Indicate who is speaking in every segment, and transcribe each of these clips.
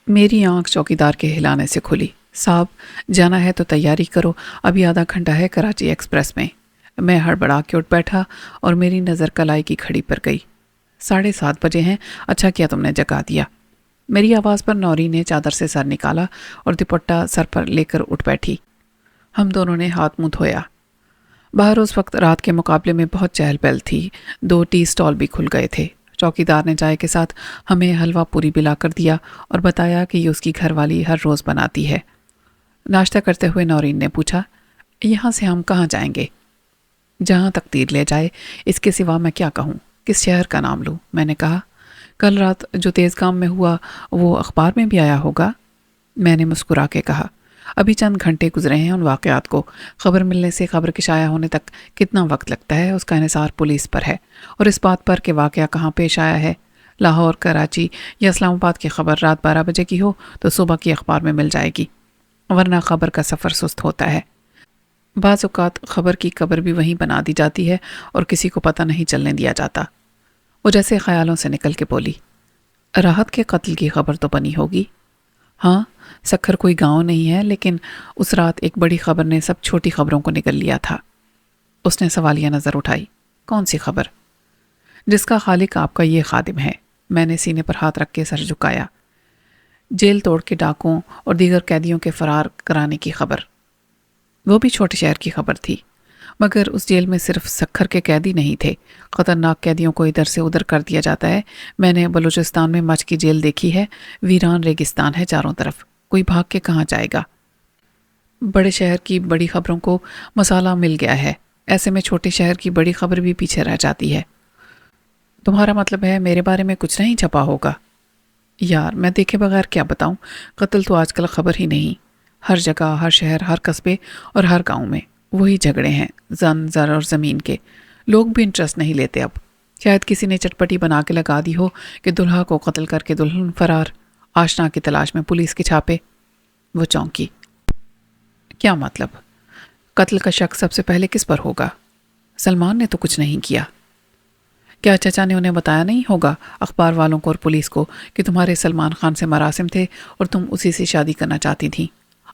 Speaker 1: میری آنکھ چوکیدار کے ہلانے سے کھلی۔ صاحب جانا ہے تو تیاری کرو، ابھی آدھا گھنٹہ ہے کراچی ایکسپریس میں۔ میں ہڑبڑا کے اٹھ بیٹھا اور میری نظر کلائی کی گھڑی پر گئی۔ 7:30 بجے ہیں، اچھا کیا تم نے جگا دیا۔ میری آواز پر نوری نے چادر سے سر نکالا اور دوپٹہ سر پر لے کر اٹھ بیٹھی۔ ہم دونوں نے ہاتھ منہ دھویا۔ باہر اس وقت رات کے مقابلے میں بہت چہل پہل تھی، 2 ٹی سٹال بھی کھل گئے تھے۔ چوکیدار نے چائے کے ساتھ ہمیں حلوہ پوری بھی لا کر دیا اور بتایا کہ یہ اس کی گھر والی ہر روز بناتی ہے۔ ناشتہ کرتے ہوئے نورین نے پوچھا، یہاں سے ہم کہاں جائیں گے؟ جہاں تقدیر لے جائے، اس کے سوا میں کیا کہوں؟ کس شہر کا نام لوں؟ میں نے کہا، کل رات جو تیز گام میں ہوا وہ اخبار میں بھی آیا ہوگا؟ میں نے مسکرا کے کہا، ابھی چند گھنٹے گزرے ہیں ان واقعات کو، خبر ملنے سے خبر کے شائع ہونے تک کتنا وقت لگتا ہے، اس کا انحصار پولیس پر ہے، اور اس بات پر کہ واقعہ کہاں پیش آیا ہے۔ لاہور، کراچی یا اسلام آباد کی خبر رات 12 بجے کی ہو تو صبح کی اخبار میں مل جائے گی، ورنہ خبر کا سفر سست ہوتا ہے۔ بعض اوقات خبر کی قبر بھی وہیں بنا دی جاتی ہے اور کسی کو پتہ نہیں چلنے دیا جاتا۔ وہ جیسے خیالوں سے نکل کے بولی، راحت کے قتل کی خبر تو بنی ہوگی؟ ہاں، سکھر کوئی گاؤں نہیں ہے، لیکن اس رات ایک بڑی خبر نے سب چھوٹی خبروں کو نگل لیا تھا۔ اس نے سوالیہ نظر اٹھائی۔ کون سی خبر؟ جس کا خالق آپ کا یہ خادم ہے۔ میں نے سینے پر ہاتھ رکھ کے سر جھکایا۔ جیل توڑ کے ڈاکوں اور دیگر قیدیوں کے فرار کرانے کی خبر۔ وہ بھی چھوٹے شہر کی خبر تھی، مگر اس جیل میں صرف سکھر کے قیدی نہیں تھے، خطرناک قیدیوں کو ادھر سے ادھر کر دیا جاتا ہے۔ میں نے بلوچستان میں مچ کی جیل دیکھی ہے، ویران ریگستان ہے چاروں طرف، کوئی بھاگ کے کہاں جائے گا۔ بڑے شہر کی بڑی خبروں کو مسالہ مل گیا ہے، ایسے میں چھوٹے شہر کی بڑی خبر بھی پیچھے رہ جاتی ہے۔ تمہارا مطلب ہے میرے بارے میں کچھ نہیں چھپا ہوگا؟ یار میں دیکھے بغیر کیا بتاؤں، قتل تو آج کل خبر ہی نہیں، ہر جگہ، ہر شہر، ہر قصبے اور ہر گاؤں میں وہی جھگڑے ہیں، زن، زر اور زمین کے۔ لوگ بھی انٹرسٹ نہیں لیتے اب۔ شاید کسی نے چٹپٹی بنا کے لگا دی ہو کہ دلہا کو قتل کر کے دلہن فرار، آشنا کی تلاش میں پولیس کے چھاپے۔ وہ چونکی۔ کیا مطلب؟ قتل کا شک سب سے پہلے کس پر ہوگا؟ سلمان نے تو کچھ نہیں کیا۔ کیا چچا نے انہیں بتایا نہیں ہوگا، اخبار والوں کو اور پولیس کو، کہ تمہارے سلمان خان سے مراسم تھے اور تم اسی سے شادی کرنا چاہتی تھیں؟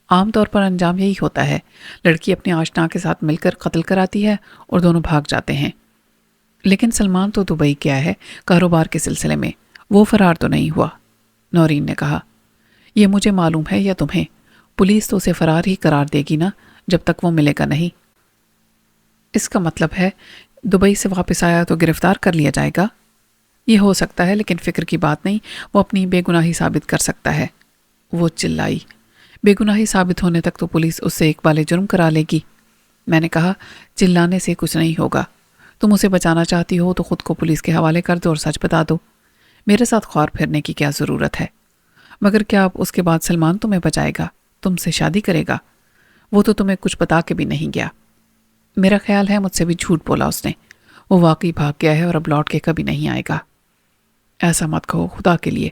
Speaker 1: عام طور پر انجام یہی ہوتا ہے، لڑکی اپنے آشنا کے ساتھ مل کر قتل کراتی ہے اور دونوں بھاگ جاتے ہیں۔ لیکن سلمان تو دبئی گیا ہے کاروبار کے سلسلے میں، وہ فرار تو نہیں ہوا۔ نورین نے کہا، یہ مجھے معلوم ہے یا تمہیں؟ پولیس تو اسے فرار ہی قرار دے گی نا جب تک وہ ملے گا نہیں۔ اس کا مطلب ہے دبئی سے واپس آیا تو گرفتار کر لیا جائے گا؟ یہ ہو سکتا ہے، لیکن فکر کی بات نہیں، وہ اپنی بے گناہی ثابت کر سکتا ہے۔ وہ چلائی، بے گناہی ثابت ہونے تک تو پولیس اس سے اقبال جرم کرا لے گی۔ میں نے کہا، چلانے سے کچھ نہیں ہوگا، تم اسے بچانا چاہتی ہو تو خود کو پولیس کے حوالے کر دو اور سچ بتا دو، میرے ساتھ خوار پھرنے کی کیا ضرورت ہے؟ مگر کیا اب اس کے بعد سلمان تمہیں بچائے گا، تم سے شادی کرے گا؟ وہ تو تمہیں کچھ بتا کے بھی نہیں گیا۔ میرا خیال ہے مجھ سے بھی جھوٹ بولا اس نے، وہ واقعی بھاگ گیا ہے اور اب لوٹ کے کبھی نہیں آئے گا۔ ایسا مت کہو خدا کے لیے۔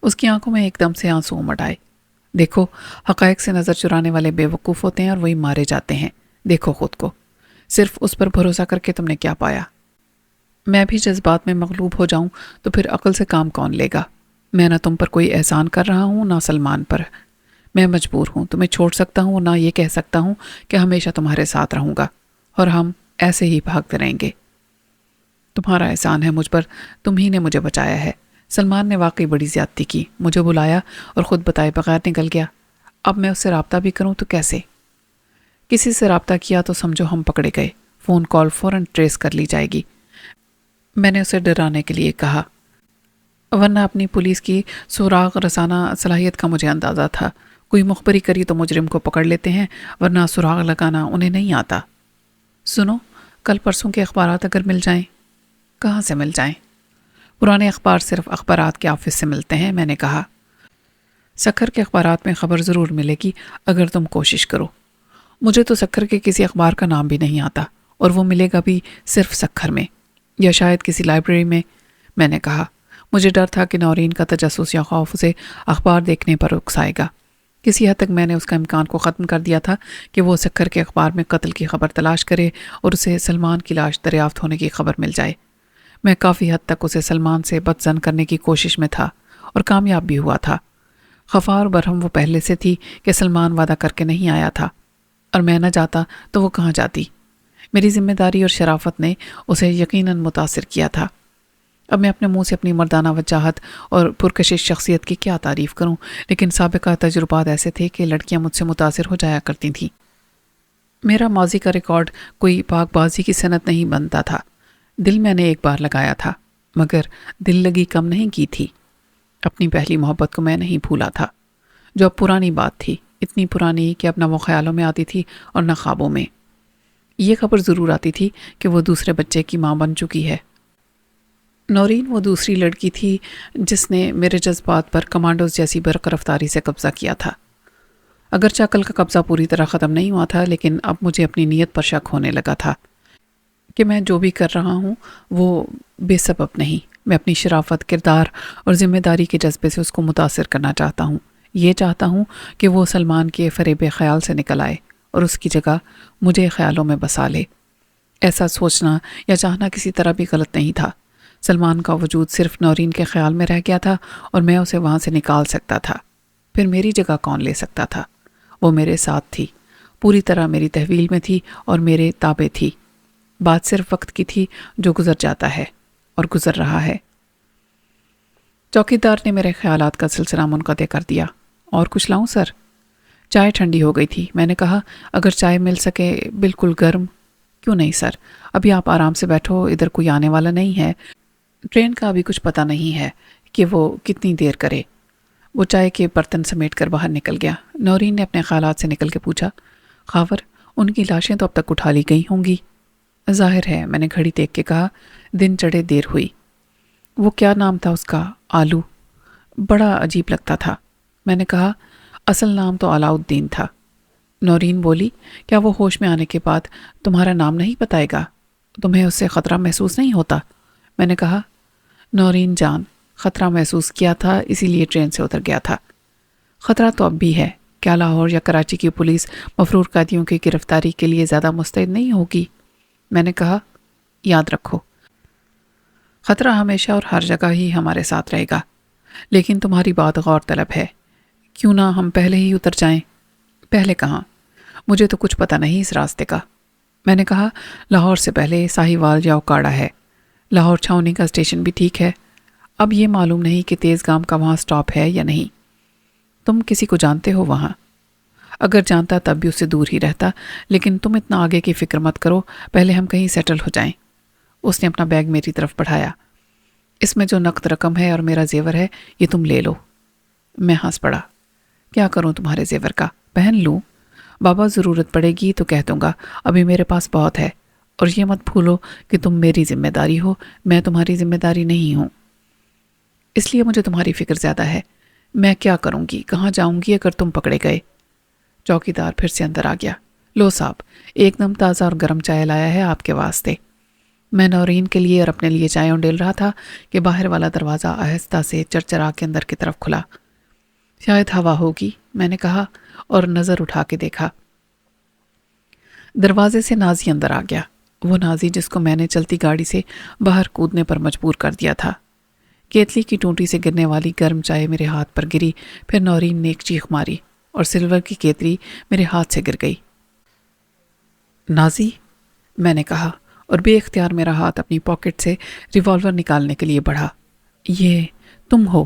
Speaker 1: اس کی آنکھوں میں ایک دم سے آنسو امڈ آئے۔ دیکھو، حقائق سے نظر چرانے والے بے وقوف ہوتے ہیں اور وہی مارے جاتے ہیں، دیکھو خود کو، صرف اس پر بھروسہ کر کے تم نے کیا پایا؟ میں بھی جذبات میں مغلوب ہو جاؤں تو پھر عقل سے کام کون لے گا؟ میں نہ تم پر کوئی احسان کر رہا ہوں نہ سلمان پر، میں مجبور ہوں، تمہیں چھوڑ سکتا ہوں نہ یہ کہہ سکتا ہوں کہ ہمیشہ تمہارے ساتھ رہوں گا، اور ہم ایسے ہی بھاگتے رہیں گے۔ تمہارا احسان ہے مجھ پر، تم ہی نے مجھے بچایا ہے۔ سلمان نے واقعی بڑی زیادتی کی، مجھے بلایا اور خود بتائے بغیر نکل گیا۔ اب میں اس سے رابطہ بھی کروں تو کیسے؟ کسی سے رابطہ کیا تو سمجھو ہم پکڑے گئے، فون کال فوراً ٹریس کر لی جائے گی۔ میں نے اسے ڈرانے کے لیے کہا، ورنہ اپنی پولیس کی سراغ رسانہ صلاحیت کا مجھے اندازہ تھا، کوئی مخبری کری تو مجرم کو پکڑ لیتے ہیں، ورنہ سراغ لگانا انہیں نہیں آتا۔ سنو، کل پرسوں کے اخبارات اگر مل جائیں۔ کہاں سے مل جائیں؟ پرانے اخبار صرف اخبارات کے آفس سے ملتے ہیں، میں نے کہا۔ سکھر کے اخبارات میں خبر ضرور ملے گی اگر تم کوشش کرو۔ مجھے تو سکھر کے کسی اخبار کا نام بھی نہیں آتا، اور وہ ملے گا بھی صرف سکھر میں، یا شاید کسی لائبریری میں نے کہا۔ مجھے ڈر تھا کہ نورین کا تجسس یا خوف اسے اخبار دیکھنے پر اکسائے گا۔ کسی حد تک میں نے اس کا امکان کو ختم کر دیا تھا کہ وہ سکھر کے اخبار میں قتل کی خبر تلاش کرے اور اسے سلمان کی لاش دریافت ہونے کی خبر مل جائے۔ میں کافی حد تک اسے سلمان سے بدظن کرنے کی کوشش میں تھا اور کامیاب بھی ہوا تھا۔ خفا اور برہم وہ پہلے سے تھی کہ سلمان وعدہ کر کے نہیں آیا تھا، اور میں نہ جاتا تو وہ کہاں جاتی۔ میری ذمہ داری اور شرافت نے اسے یقیناً متاثر کیا تھا۔ اب میں اپنے منہ سے اپنی مردانہ وجاہت اور پرکشش شخصیت کی کیا تعریف کروں، لیکن سابقہ تجربات ایسے تھے کہ لڑکیاں مجھ سے متاثر ہو جایا کرتی تھیں۔ میرا ماضی کا ریکارڈ کوئی پاک بازی کی صنعت نہیں بنتا تھا۔ دل میں نے ایک بار لگایا تھا، مگر دل لگی کم نہیں کی تھی۔ اپنی پہلی محبت کو میں نہیں بھولا تھا، جو اب پرانی بات تھی، اتنی پرانی کہ اب نہ وہ خیالوں میں آتی تھی اور نہ خوابوں میں۔ یہ خبر ضرور آتی تھی کہ وہ دوسرے بچے کی ماں بن چکی ہے۔ نورین وہ دوسری لڑکی تھی جس نے میرے جذبات پر کمانڈوز جیسی برق رفتاری سے قبضہ کیا تھا۔ اگرچہ عقل کا قبضہ پوری طرح ختم نہیں ہوا تھا، لیکن اب مجھے اپنی نیت پر شک ہونے لگا تھا کہ میں جو بھی کر رہا ہوں وہ بے سبب نہیں۔ میں اپنی شرافت، کردار اور ذمہ داری کے جذبے سے اس کو متاثر کرنا چاہتا ہوں۔ یہ چاہتا ہوں کہ وہ سلمان کے فریب خیال سے نکل آئے اور اس کی جگہ مجھے خیالوں میں بسا لے۔ ایسا سوچنا یا چاہنا کسی طرح بھی غلط نہیں تھا۔ سلمان کا وجود صرف نورین کے خیال میں رہ گیا تھا اور میں اسے وہاں سے نکال سکتا تھا۔ پھر میری جگہ کون لے سکتا تھا؟ وہ میرے ساتھ تھی، پوری طرح میری تحویل میں تھی اور میرے تابع تھی۔ بات صرف وقت کی تھی جو گزر جاتا ہے اور گزر رہا ہے۔ چوکیدار نے میرے خیالات کا سلسلہ منقطع کر دیا۔ اور کچھ لاؤں سر؟ چائے ٹھنڈی ہو گئی تھی۔ میں نے کہا اگر چائے مل سکے بالکل گرم۔ کیوں نہیں سر، ابھی آپ آرام سے بیٹھو، ادھر کوئی آنے والا نہیں ہے۔ ٹرین کا ابھی کچھ پتہ نہیں ہے کہ وہ کتنی دیر کرے۔ وہ چائے کے برتن سمیٹ کر باہر نکل گیا۔ نورین نے اپنے خیالات سے نکل کے پوچھا، خاور ان کی لاشیں تو اب تک اٹھا لی گئی ہوں گی؟ ظاہر ہے، میں نے گھڑی دیکھ کے کہا۔ دن چڑھے دیر ہوئی۔ وہ کیا نام تھا اس کا؟ آلو؟ بڑا عجیب لگتا تھا۔ میں نے کہا اصل نام تو علاء الدین تھا۔ نورین بولی، کیا وہ ہوش میں آنے کے بعد تمہارا نام نہیں بتائے گا؟ تمہیں اس سے خطرہ محسوس نہیں ہوتا؟ میں نے کہا نورین جان، خطرہ محسوس کیا تھا، اسی لیے ٹرین سے اتر گیا تھا۔ خطرہ تو اب بھی ہے۔ کیا لاہور یا کراچی کی پولیس مفرور قیدیوں کی گرفتاری کے لیے زیادہ مستعد نہیں ہوگی؟ میں نے کہا یاد رکھو، خطرہ ہمیشہ اور ہر جگہ ہی ہمارے ساتھ رہے گا، لیکن تمہاری بات غور طلب ہے۔ کیوں نہ ہم پہلے ہی اتر جائیں؟ پہلے کہاں؟ مجھے تو کچھ پتہ نہیں اس راستے کا۔ میں نے کہا لاہور سے پہلے ساہیوال یا اوکاڑا ہے۔ لاہور چھاؤنی کا اسٹیشن بھی ٹھیک ہے۔ اب یہ معلوم نہیں کہ تیز گام کا وہاں سٹاپ ہے یا نہیں۔ تم کسی کو جانتے ہو وہاں؟ اگر جانتا تب بھی اس سے دور ہی رہتا، لیکن تم اتنا آگے کی فکر مت کرو، پہلے ہم کہیں سیٹل ہو جائیں۔ اس نے اپنا بیگ میری طرف بڑھایا۔ اس میں جو نقد رقم ہے اور میرا زیور ہے یہ تم لے لو۔ میں ہنس پڑا۔ کیا کروں تمہارے زیور کا؟ پہن لوں؟ بابا ضرورت پڑے گی تو کہہ دوں گا، ابھی میرے پاس بہت ہے۔ اور یہ مت بھولو کہ تم میری ذمہ داری ہو، میں تمہاری ذمہ داری نہیں ہوں۔ اس لیے مجھے تمہاری فکر زیادہ ہے۔ میں کیا کروں گی، کہاں جاؤں گی اگر تم پکڑے گئے؟ چوکیدار پھر سے اندر آ گیا۔ لو صاحب، ایک دم تازہ اور گرم چائے لایا ہے آپ کے واسطے۔ میں نورین کے لیے اور اپنے لیے چائے اونڈیل رہا تھا کہ باہر والا دروازہ آہستہ سے چرچرا کے اندر کی طرف کھلا۔ شاید ہوا ہوگی، میں نے کہا اور نظر اٹھا کے دیکھا۔ دروازے سے نازی اندر آ گیا، وہ نازی جس کو میں نے چلتی گاڑی سے باہر کودنے پر مجبور کر دیا تھا۔ کیتلی کی ٹونٹی سے گرنے والی گرم چائے میرے ہاتھ پر گری، پھر نورین نے ایک چیخ ماری اور سلور کی کیتلی میرے ہاتھ سے گر گئی۔ نازی، میں نے کہا اور بے اختیار میرا ہاتھ اپنی پاکٹ سے ریوالور نکالنے کے لیے بڑھا۔ یہ تم ہو؟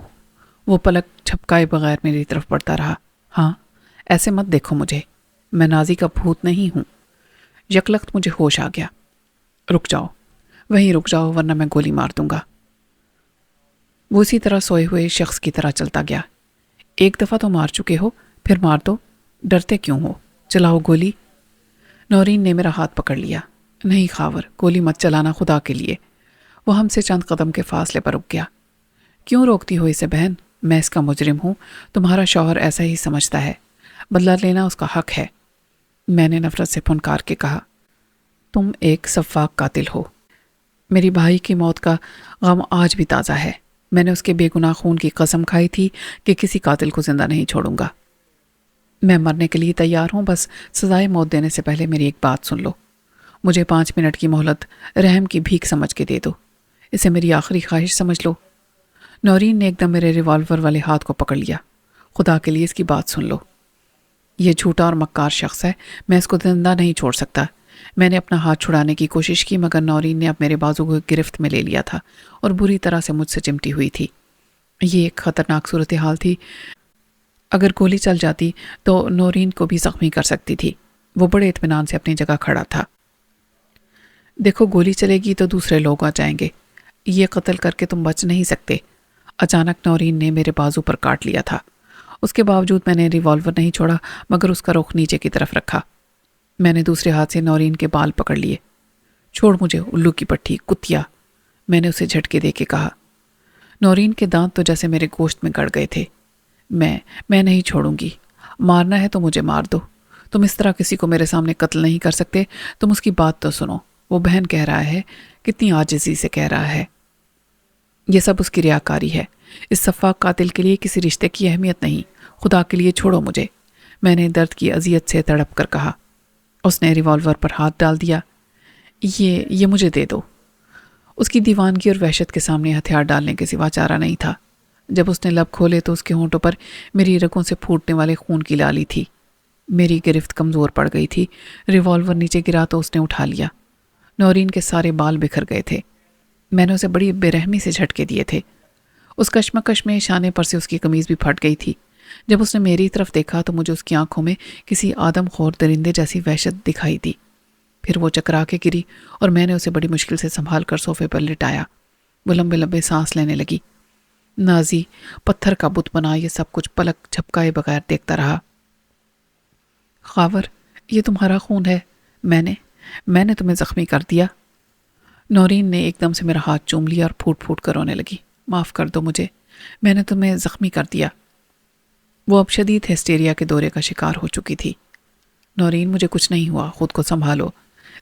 Speaker 1: وہ پلک چھپکائے بغیر میری طرف بڑھتا رہا۔ ہاں، ایسے مت دیکھو مجھے، میں نازی کا بھوت نہیں ہوں۔ یکلخت مجھے ہوش آ گیا۔ رک جاؤ، وہیں رک جاؤ ورنہ میں گولی مار دوں گا۔ وہ اسی طرح سوئے ہوئے شخص کی طرح چلتا گیا۔ ایک دفعہ تو مار چکے ہو، پھر مار دو، ڈرتے کیوں ہو؟ چلاؤ گولی۔ نورین نے میرا ہاتھ پکڑ لیا۔ نہیں خاور، گولی مت چلانا خدا کے لیے۔ وہ ہم سے چند قدم کے فاصلے پر رک گیا۔ کیوں روکتی ہو اسے بہن؟ میں اس کا مجرم ہوں، تمہارا شوہر ایسا ہی سمجھتا ہے، بدلہ لینا اس کا حق ہے۔ میں نے نفرت سے پھنکار کے کہا، تم ایک سفاک قاتل ہو۔ میری بھائی کی موت کا غم آج بھی تازہ ہے۔ میں نے اس کے بے گناہ خون کی قسم کھائی تھی کہ کسی قاتل کو زندہ نہیں چھوڑوں گا۔ میں مرنے کے لیے تیار ہوں، بس سزائے موت دینے سے پہلے میری ایک بات سن لو۔ مجھے 5 منٹ کی مہلت رحم کی بھیک سمجھ کے دے دو، اسے میری آخری خواہش سمجھ لو۔ نورین نے ایک دم میرے ریوالور والے ہاتھ کو پکڑ لیا۔ خدا کے لیے اس کی بات سن لو. یہ جھوٹا اور مکار شخص ہے، میں اس کو زندہ نہیں چھوڑ سکتا. میں نے اپنا ہاتھ چھڑانے کی کوشش کی مگر نورین نے اب میرے بازو کو گرفت میں لے لیا تھا اور بری طرح سے مجھ سے چمٹی ہوئی تھی. یہ ایک خطرناک صورتحال تھی. اگر گولی چل جاتی تو نورین کو بھی زخمی کر سکتی تھی. وہ بڑے اطمینان سے اپنی جگہ کھڑا تھا. دیکھو گولی چلے گی تو دوسرے لوگ آ جائیں گے، یہ قتل کر کے تم بچ نہیں سکتے. اچانک نورین نے میرے بازو پر کاٹ لیا تھا. اس کے باوجود میں نے ریوالور نہیں چھوڑا مگر اس کا رخ نیچے کی طرف رکھا. میں نے دوسرے ہاتھ سے نورین کے بال پکڑ لیے. چھوڑ مجھے الو کی پٹھی کتیا، میں نے اسے جھٹکے دے کے کہا. نورین کے دانت تو جیسے میرے گوشت میں گڑ گئے تھے. میں نہیں چھوڑوں گی. مارنا ہے تو مجھے مار دو. تم اس طرح کسی کو میرے سامنے قتل نہیں کر سکتے. تم اس کی بات تو سنو. وہ بہن کہہ رہا ہے، کتنی عاجزی سے کہہ رہا ہے. یہ سب اس کی ریاکاری ہے. اس سفاک قاتل کے لیے کسی رشتے کی اہمیت نہیں. خدا کے لیے چھوڑو مجھے، میں نے درد کی اذیت سے تڑپ کر کہا. اس نے ریوالور پر ہاتھ ڈال دیا. یہ مجھے دے دو. اس کی دیوانگی اور وحشت کے سامنے ہتھیار ڈالنے کے سوا چارہ نہیں تھا. جب اس نے لب کھولے تو اس کے ہونٹوں پر میری رگوں سے پھوٹنے والے خون کی لالی تھی. میری گرفت کمزور پڑ گئی تھی. ریوالور نیچے گرا تو اس نے اٹھا لیا. نورین کے سارے بال بکھر گئے تھے. میں نے اسے بڑی بے رحمی سے جھٹکے دیے تھے. اس کشمکش میں شانے پر سے اس کی قمیض بھی پھٹ گئی تھی. جب اس نے میری طرف دیکھا تو مجھے اس کی آنکھوں میں کسی آدم خور درندے جیسی وحشت دکھائی دی. پھر وہ چکرا کے گری اور میں نے اسے بڑی مشکل سے سنبھال کر صوفے پر لٹایا. وہ لمبے لمبے سانس لینے لگی. نازی پتھر کا بت بنا یہ سب کچھ پلک جھپکائے بغیر دیکھتا رہا. خاور، یہ تمہارا خون ہے. میں نے تمہیں زخمی کر دیا. نورین نے ایک دم سے میرا ہاتھ چوم لیا اور پھوٹ پھوٹ کر رونے لگی. معاف کر دو مجھے، میں نے تمہیں زخمی کر دیا. وہ اب شدید ہسٹیریا کے دورے کا شکار ہو چکی تھی. نورین مجھے کچھ نہیں ہوا، خود کو سنبھالو.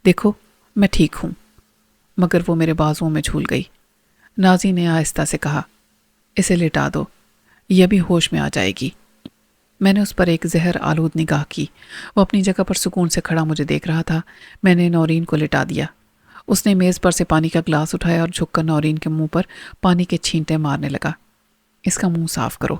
Speaker 1: دیکھو میں ٹھیک ہوں. مگر وہ میرے بازوؤں میں جھول گئی. نازی نے آہستہ سے کہا، اسے لٹا دو، یہ بھی ہوش میں آ جائے گی. میں نے اس پر ایک زہر آلود نگاہ کی. وہ اپنی جگہ پر سکون سے کھڑا مجھے دیکھ رہا تھا. میں نے نورین کو لٹا دیا. اس نے میز پر سے پانی کا گلاس اٹھایا اور جھک کر نورین کے منہ پر پانی کے چھینٹے مارنے لگا. اس کا منہ صاف کرو.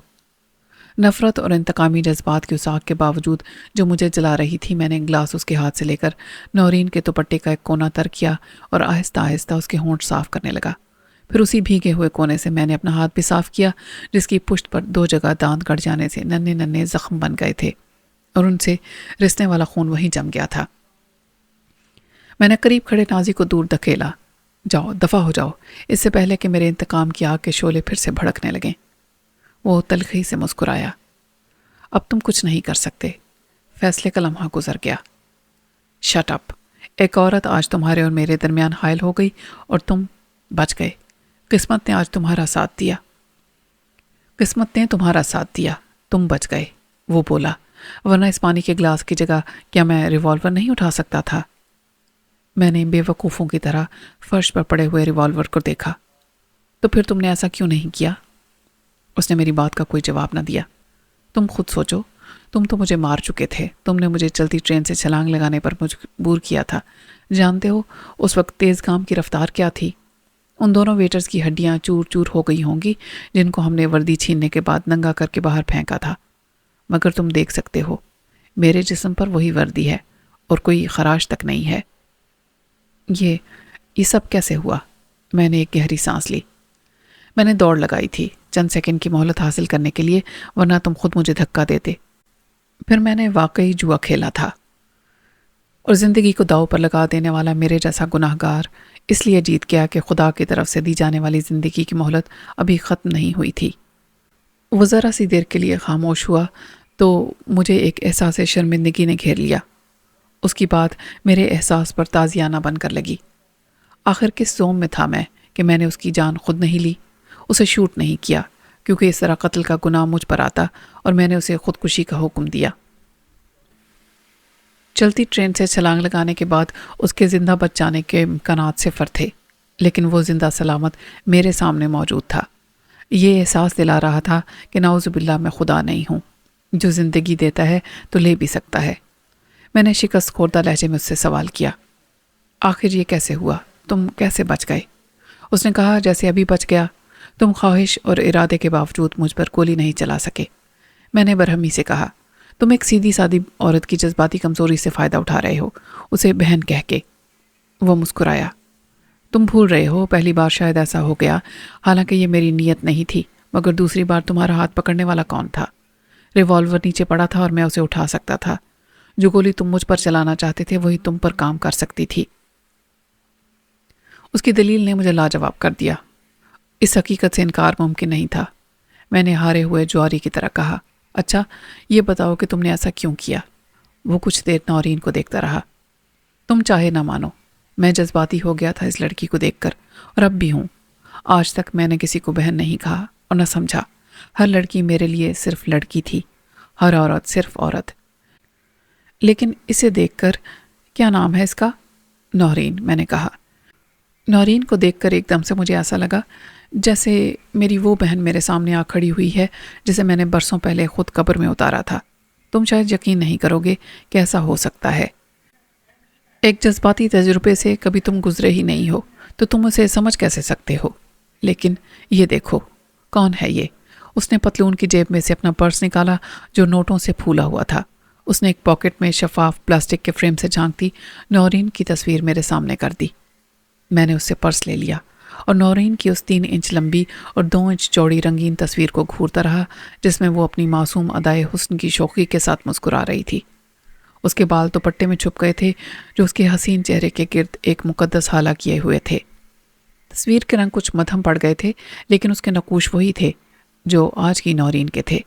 Speaker 1: نفرت اور انتقامی جذبات کی اس آگ کے باوجود جو مجھے جلا رہی تھی، میں نے گلاس اس کے ہاتھ سے لے کر نورین کے دوپٹے کا ایک کونا تر کیا اور آہستہ آہستہ اس کے ہونٹ صاف کرنے لگا. پھر اسی بھیگے ہوئے کونے سے میں نے اپنا ہاتھ بھی صاف کیا جس کی پشت پر 2 جگہ دانت گڑ جانے سے ننھے ننھے زخم بن گئے تھے اور ان سے رسنے والا خون وہیں جم گیا تھا. میں نے قریب کھڑے نازی کو دور دھکیلا. جاؤ، دفع ہو جاؤ، اس سے پہلے کہ میرے انتقام کی آگ کے شعلے پھر سے بھڑکنے لگیں. وہ تلخی سے مسکرایا. اب تم کچھ نہیں کر سکتے. فیصلے کا لمحہ گزر گیا. Shut up. ایک عورت آج تمہارے اور میرے درمیان حائل ہو گئی اور تم بچ گئے. قسمت نے آج تمہارا ساتھ دیا. قسمت نے تمہارا ساتھ دیا، تم بچ گئے. وہ بولا، ورنہ اس پانی کے گلاس کی جگہ کیا میں ریوالور نہیں اٹھا سکتا تھا؟ میں نے بے وقوفوں کی طرح فرش پر پڑے ہوئے ریوالور کو دیکھا. تو پھر تم نے ایسا کیوں نہیں کیا؟ اس نے میری بات کا کوئی جواب نہ دیا. تم خود سوچو، تم تو مجھے مار چکے تھے. تم نے مجھے چلتی ٹرین سے چھلانگ لگانے پر مجبور کیا تھا. جانتے ہو اس وقت تیز گام کی رفتار کیا تھی؟ ان دونوں ویٹرز کی ہڈیاں چور چور ہو گئی ہوں گی جن کو ہم نے وردی چھیننے کے بعد ننگا کر کے باہر پھینکا تھا. مگر تم دیکھ سکتے ہو میرے جسم پر وہی وردی ہے اور کوئی خراش تک نہیں ہے. یہ سب کیسے ہوا؟ میں نے ایک گہری سانس لی. میں نے دوڑ لگائی تھی چند سیکنڈ کی مہلت حاصل کرنے کے لیے، ورنہ تم خود مجھے دھکا دیتے. پھر میں نے واقعی جوا کھیلا تھا اور زندگی کو داؤ پر لگا دینے والا میرے جیسا گناہ گار اس لیے جیت گیا کہ خدا کی طرف سے دی جانے والی زندگی کی مہلت ابھی ختم نہیں ہوئی تھی. وہ ذرا سی دیر کے لیے خاموش ہوا تو مجھے ایک احساس شرمندگی نے گھیر لیا. اس کی بات میرے احساس پر تازیانہ بن کر لگی. آخر کس زوم میں تھا میں کہ میں نے اس کی جان خود نہیں لی، اسے شوٹ نہیں کیا، کیونکہ اس طرح قتل کا گناہ مجھ پر آتا اور میں نے اسے خودکشی کا حکم دیا. چلتی ٹرین سے چھلانگ لگانے کے بعد اس کے زندہ بچ جانے کے امکانات صفر تھے، لیکن وہ زندہ سلامت میرے سامنے موجود تھا. یہ احساس دلا رہا تھا کہ نعوذ باللہ میں خدا نہیں ہوں. جو زندگی دیتا ہے تو لے بھی سکتا ہے. میں نے شکست خوردہ لہجے میں اس سے سوال کیا، آخر یہ کیسے ہوا؟ تم کیسے بچ گئے؟ اس نے کہا، جیسے ابھی بچ گیا. تم خواہش اور ارادے کے باوجود مجھ پر گولی نہیں چلا سکے. میں نے برہمی سے کہا۔ تم ایک سیدھی سادی عورت کی جذباتی کمزوری سے فائدہ اٹھا رہے ہو، اسے بہن کہہ کے۔ وہ مسکرایا۔ تم بھول رہے ہو، پہلی بار شاید ایسا ہو گیا، حالانکہ یہ میری نیت نہیں تھی، مگر دوسری بار تمہارا ہاتھ پکڑنے والا کون تھا؟ ریوالور نیچے پڑا تھا اور میں اسے اٹھا سکتا تھا۔ جو گولی تم مجھ پر چلانا چاہتے تھے وہی تم پر کام کر سکتی تھی۔ اس کی دلیل نے مجھے لاجواب کر دیا۔ اس حقیقت سے انکار ممکن نہیں تھا۔ میں نے ہارے ہوئے جواری کی طرح کہا، اچھا یہ بتاؤ کہ تم نے ایسا کیوں کیا؟ وہ کچھ دیر نورین کو دیکھتا رہا۔ تم چاہے نہ مانو، میں جذباتی ہو گیا تھا اس لڑکی کو دیکھ کر، اور اب بھی ہوں۔ آج تک میں نے کسی کو بہن نہیں کہا اور نہ سمجھا۔ ہر لڑکی میرے لیے صرف لڑکی تھی، ہر عورت صرف عورت۔ لیکن اسے دیکھ کر، کیا نام ہے اس کا؟ نورین، میں نے کہا۔ نورین کو دیکھ کر ایک دم سے مجھے ایسا لگا جیسے میری وہ بہن میرے سامنے آ کھڑی ہوئی ہے جسے میں نے برسوں پہلے خود قبر میں اتارا تھا۔ تم شاید یقین نہیں کرو گے کہ ایسا ہو سکتا ہے۔ ایک جذباتی تجربے سے کبھی تم گزرے ہی نہیں ہو تو تم اسے سمجھ کیسے سکتے ہو؟ لیکن یہ دیکھو، کون ہے یہ؟ اس نے پتلون کی جیب میں سے اپنا پرس نکالا جو نوٹوں سے پھولا ہوا تھا۔ اس نے ایک پاکٹ میں شفاف پلاسٹک کے فریم سے جھانکتی نورین کی تصویر میرے سامنے کر دی۔ میں نے اس سے پرس لے لیا اور نورین کی اس 3 انچ لمبی اور 2 انچ چوڑی رنگین تصویر کو گھورتا رہا جس میں وہ اپنی معصوم ادائے حسن کی شوخی کے ساتھ مسکرا رہی تھی۔ اس کے بال دوپٹے میں چھپ گئے تھے جو اس کے حسین چہرے کے گرد ایک مقدس حالہ کیے ہوئے تھے۔ تصویر کے رنگ کچھ مدھم پڑ گئے تھے لیکن اس کے نقوش وہی تھے جو آج کی نورین کے تھے۔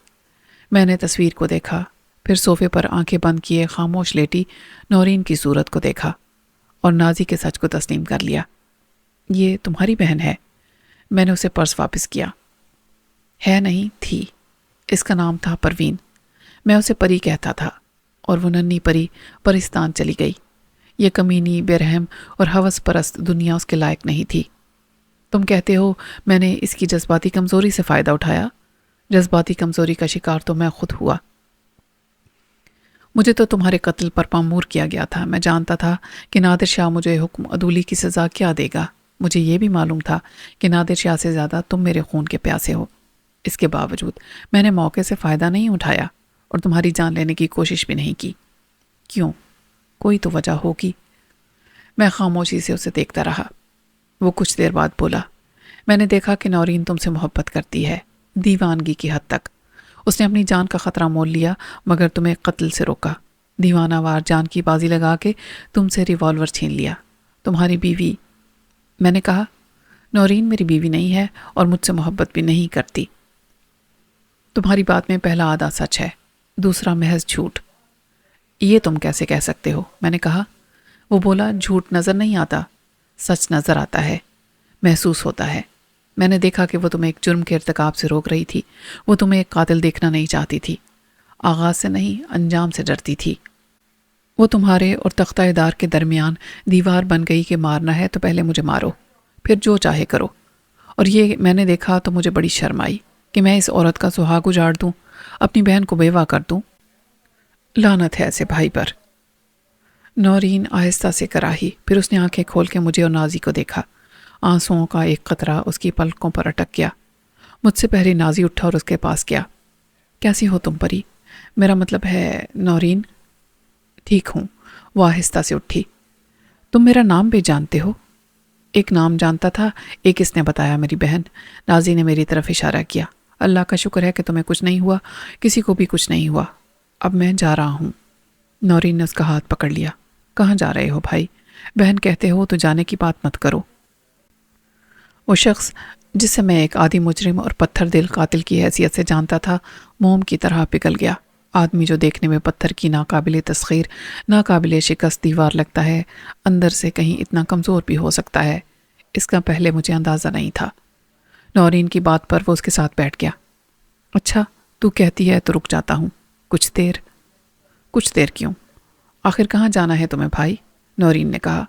Speaker 1: میں نے تصویر کو دیکھا، پھر صوفے پر آنکھیں بند کیے خاموش لیٹی نورین کی صورت کو دیکھا اور نازی کے سچ کو تسلیم کر لیا۔ یہ تمہاری بہن ہے؟ میں نے اسے پرس واپس کیا۔ ہے نہیں، تھی۔ اس کا نام تھا پروین۔ میں اسے پری کہتا تھا اور وہ ننھی پری پرستان چلی گئی۔ یہ کمینی، بے رحم اور ہوس پرست دنیا اس کے لائق نہیں تھی۔ تم کہتے ہو میں نے اس کی جذباتی کمزوری سے فائدہ اٹھایا؟ جذباتی کمزوری کا شکار تو میں خود ہوا۔ مجھے تو تمہارے قتل پر مأمور کیا گیا تھا۔ میں جانتا تھا کہ نادر شاہ مجھے حکم عدولی کی سزا کیا دے گا۔ مجھے یہ بھی معلوم تھا کہ نادر شاہ سے زیادہ تم میرے خون کے پیاسے ہو۔ اس کے باوجود میں نے موقع سے فائدہ نہیں اٹھایا اور تمہاری جان لینے کی کوشش بھی نہیں کی۔ کیوں؟ کوئی تو وجہ ہوگی۔ میں خاموشی سے اسے دیکھتا رہا۔ وہ کچھ دیر بعد بولا، میں نے دیکھا کہ نورین تم سے محبت کرتی ہے، دیوانگی کی حد تک۔ اس نے اپنی جان کا خطرہ مول لیا مگر تمہیں قتل سے روکا۔ دیوانہ وار جان کی بازی لگا کے تم سے ریوالور چھین لیا۔ تمہاری بیوی؟ میں نے کہا، نورین میری بیوی نہیں ہے اور مجھ سے محبت بھی نہیں کرتی۔ تمہاری بات میں پہلا آدھا سچ ہے، دوسرا محض جھوٹ۔ یہ تم کیسے کہہ سکتے ہو؟ میں نے کہا۔ وہ بولا، جھوٹ نظر نہیں آتا، سچ نظر آتا ہے، محسوس ہوتا ہے۔ میں نے دیکھا کہ وہ تمہیں ایک جرم کے ارتکاب سے روک رہی تھی۔ وہ تمہیں ایک قاتل دیکھنا نہیں چاہتی تھی، آغاز سے نہیں انجام سے ڈرتی تھی۔ وہ تمہارے اور تختہ دار کے درمیان دیوار بن گئی کہ مارنا ہے تو پہلے مجھے مارو، پھر جو چاہے کرو۔ اور یہ میں نے دیکھا تو مجھے بڑی شرم آئی کہ میں اس عورت کا سہاگ اجاڑ دوں، اپنی بہن کو بیوہ کر دوں۔ لعنت ہے ایسے بھائی پر۔ نورین آہستہ سے کراہی، پھر اس نے آنکھیں کھول کے مجھے اور نازی کو دیکھا۔ آنسوؤں کا ایک قطرہ اس کی پلکوں پر اٹک گیا۔ مجھ سے پہلے نازی اٹھا اور اس کے پاس گیا۔ کیسی ہو تم پری؟ میرا مطلب ہے نورین۔ ٹھیک ہوں، وہ آہستہ سے اٹھی۔ تم میرا نام بھی جانتے ہو؟ ایک نام جانتا تھا، ایک اس نے بتایا، میری بہن۔ نازی نے میری طرف اشارہ کیا۔ اللہ کا شکر ہے کہ تمہیں کچھ نہیں ہوا، کسی کو بھی کچھ نہیں ہوا۔ اب میں جا رہا ہوں۔ نورین نے اس کا ہاتھ پکڑ لیا۔ کہاں جا رہے ہو بھائی؟ بہن کہتے ہو تو جانے کی بات مت کرو۔ وہ شخص جسے میں ایک عادی مجرم اور پتھر دل قاتل کی حیثیت سے جانتا تھا، موم کی طرح پگھل گیا۔ آدمی جو دیکھنے میں پتھر کی ناقابل تسخیر، ناقابل شکست دیوار لگتا ہے، اندر سے کہیں اتنا کمزور بھی ہو سکتا ہے، اس کا پہلے مجھے اندازہ نہیں تھا۔ نورین کی بات پر وہ اس کے ساتھ بیٹھ گیا۔ اچھا تو کہتی ہے تو رک جاتا ہوں کچھ دیر۔ کچھ دیر کیوں؟ آخر کہاں جانا ہے تمہیں بھائی؟ نورین نے کہا۔